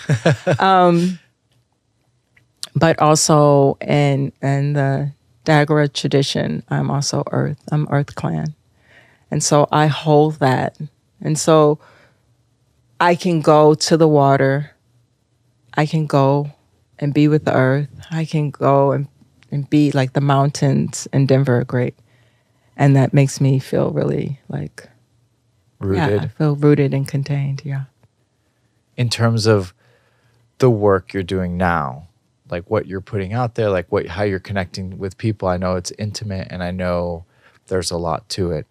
But also in the Dagara tradition, I'm also earth. I'm earth clan. And so I hold that. And so I can go to the water. I can go and be with the earth. I can go and be like the mountains in Denver are great. And that makes me feel really like rooted. Yeah, I feel rooted and contained, yeah. In terms of the work you're doing now, like what you're putting out there, like how you're connecting with people, I know it's intimate and I know there's a lot to it.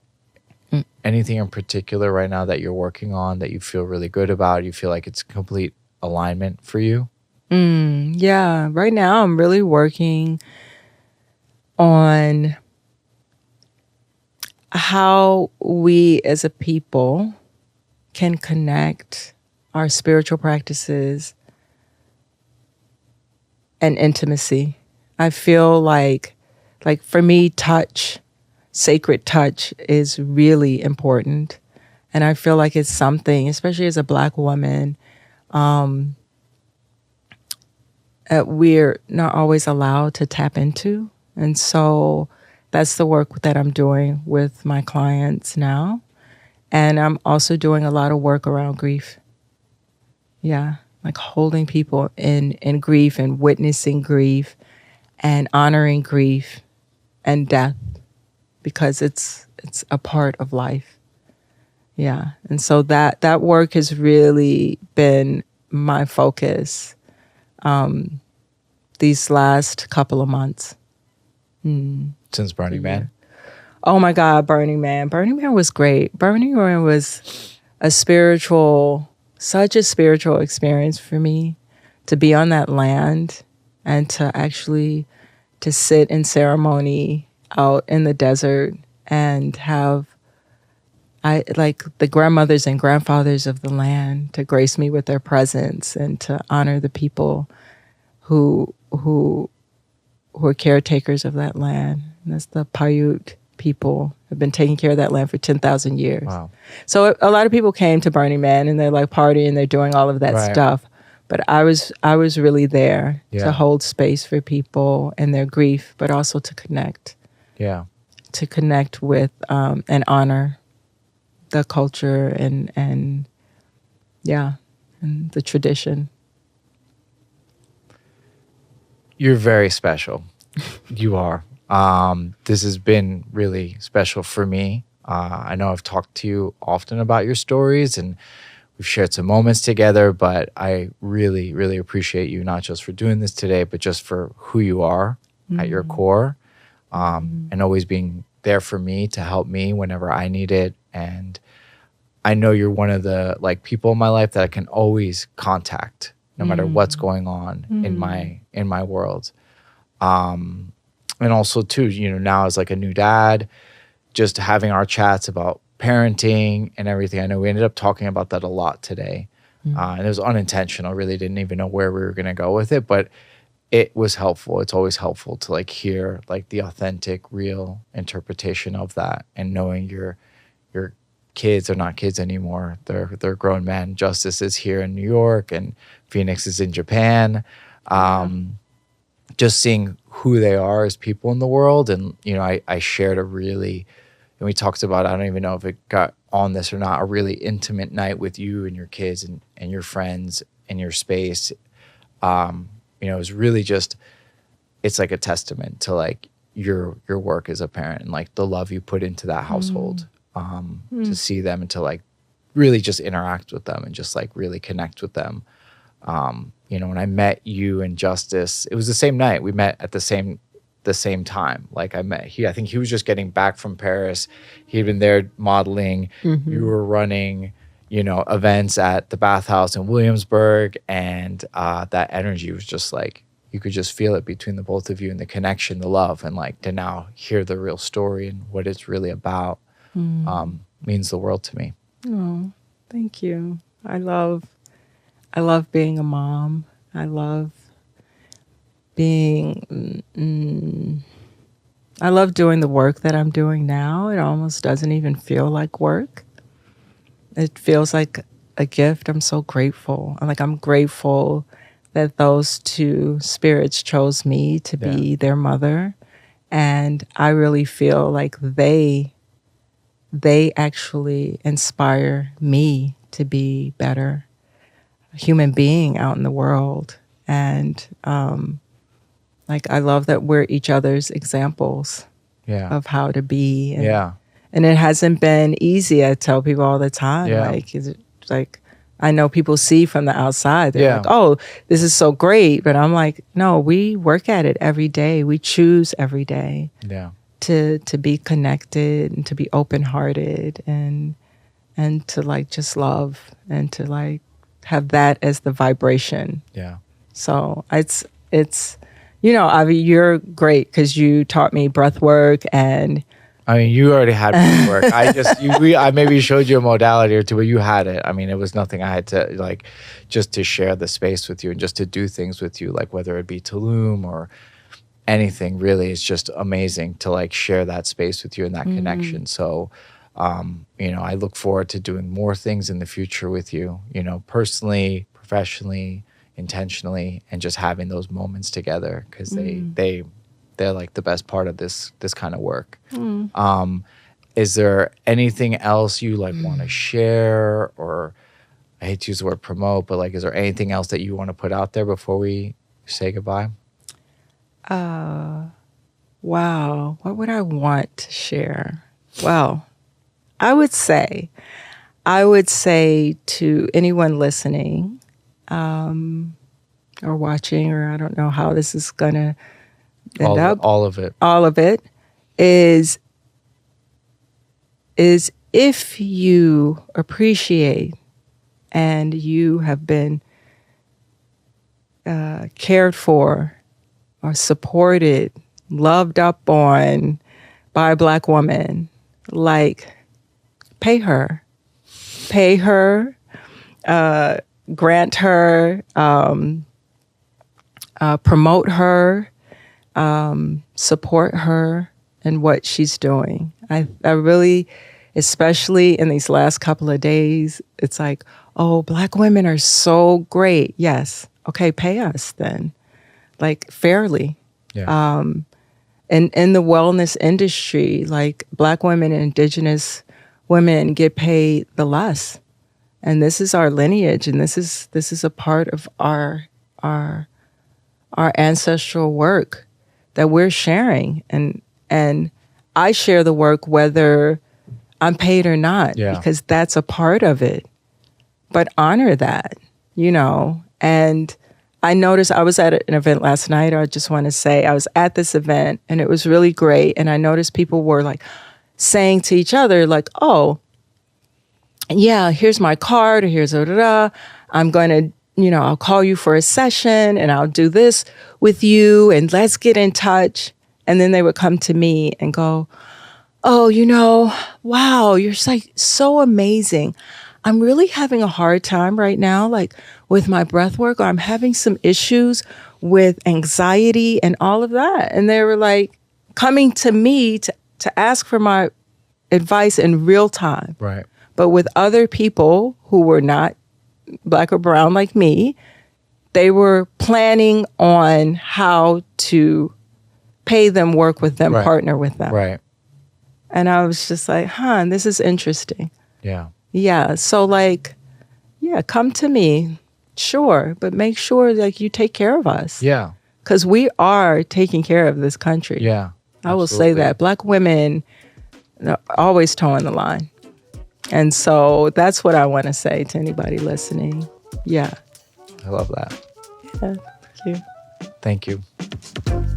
Anything in particular right now that you're working on that you feel really good about? You feel like it's complete alignment for you? Yeah, right now I'm really working on how we as a people can connect our spiritual practices and intimacy. I feel like for me, sacred touch is really important. And I feel like it's something, especially as a Black woman, we're not always allowed to tap into. And so that's the work that I'm doing with my clients now. And I'm also doing a lot of work around grief. Yeah, like holding people in grief and witnessing grief and honoring grief and death, because it's a part of life. Yeah. And so that work has really been my focus these last couple of months. Since Burning Man? Oh my God, Burning Man. Burning Man was great. Burning Man was such a spiritual experience for me, to be on that land and to sit in ceremony out in the desert and have the grandmothers and grandfathers of the land to grace me with their presence and to honor the people who are caretakers of that land. And that's the Paiute people, have been taking care of that land for 10,000 years. Wow. So a lot of people came to Burning Man and they're like partying, they're doing all of that stuff. But I was really there to hold space for people and their grief, but also to connect. Yeah. To connect with and honor the culture and the tradition. You're very special. You are. This has been really special for me. I know I've talked to you often about your stories and we've shared some moments together, but I really, really appreciate you, not just for doing this today, but just for who you are at your core, and always being there for me to help me whenever I need it. And I know you're one of the people in my life that I can always contact no matter what's going on in my world. And also too, now as a new dad, just having our chats about parenting and everything. I know we ended up talking about that a lot today. And it was unintentional. Really didn't even know where we were going to go with it, but it was helpful. It's always helpful to hear the authentic, real interpretation of that, and knowing your kids are not kids anymore. They're grown men. Justice is here in New York and Phoenix is in Japan. Just seeing who they are as people in the world. And, I shared and we talked about, I don't even know if it got on this or not, a really intimate night with you and your kids and your friends in your space. It was really just, it's a testament to your work as a parent and the love you put into that household. To see them and to really just interact with them and just really connect with them. When I met you and Justice, it was the same night. We met at the same time. I met I think he was just getting back from Paris. He'd been there modeling. You were running, events at the bathhouse in Williamsburg, and that energy was just you could just feel it between the both of you, and the connection, the love, and to now hear the real story and what it's really about. Means the world to me. Oh, thank you. I love being a mom. I love I love doing the work that I'm doing now. It almost doesn't even feel like work. It feels like a gift. I'm so grateful. I'm grateful that those two spirits chose me to be their mother. And I really feel like they actually inspire me to be better a human being out in the world. And I love that we're each other's examples of how to be. And it hasn't been easy. I tell people all the time. I know people see from the outside. They're oh, this is so great. But I'm no, we work at it every day. We choose every day. To be connected and to be open-hearted and to just love and to have that as the vibration. So it's Avi, you're great because you taught me breath work and I mean, you already had work. I maybe showed you a modality or two, but you had it. I mean, it was nothing I had to like, just to share the space with you and just to do things with you, like whether it be Tulum or anything. Really, it's just amazing to like share that space with you and that connection. So, you know, I look forward to doing more things in the future with you. You know, personally, professionally, intentionally, and just having those moments together because they're like the best part of this kind of work. Is there anything else you like want to share, or I hate to use the word promote, but like, is there anything else that you want to put out there before we say goodbye? Wow. What would I want to share? Well, I would say to anyone listening, or watching, or I don't know how this is going to end up. All of it is if you appreciate and you have been cared for or supported, loved up on by a Black woman, like pay her, grant her, promote her, support her in what she's doing. I really, especially in these last couple of days, it's like, oh, Black women are so great. Yes. Okay, pay us then, like fairly. Yeah. And in the wellness industry, like Black women and Indigenous women get paid the less. And this is our lineage, and this is a part of our ancestral work that we're sharing. And I share the work whether I'm paid or not, because that's a part of it. But honor that, you know. And I noticed, I was at an event last night, I just want to say, I was at this event and it was really great. And I noticed people were like saying to each other, like, oh, yeah, here's my card, or here's I'm going to, you know, I'll call you for a session and I'll do this with you and let's get in touch. And then they would come to me and go, oh, you know, wow, you're like so amazing. I'm really having a hard time right now, like with my breath work, or I'm having some issues with anxiety and all of that. And they were like coming to me to ask for my advice in real time. Right. But with other people who were not Black or brown like me, they were planning on how to pay them, work with them, partner with them. Right. And I was just like, this is interesting. Yeah. Yeah. So like, yeah, come to me. Sure. But make sure like you take care of us. Yeah. Because we are taking care of this country. Yeah. I will say that. Black women are always towing the line. And so that's what I want to say to anybody listening. Yeah. I love that. Yeah. Thank you. Thank you.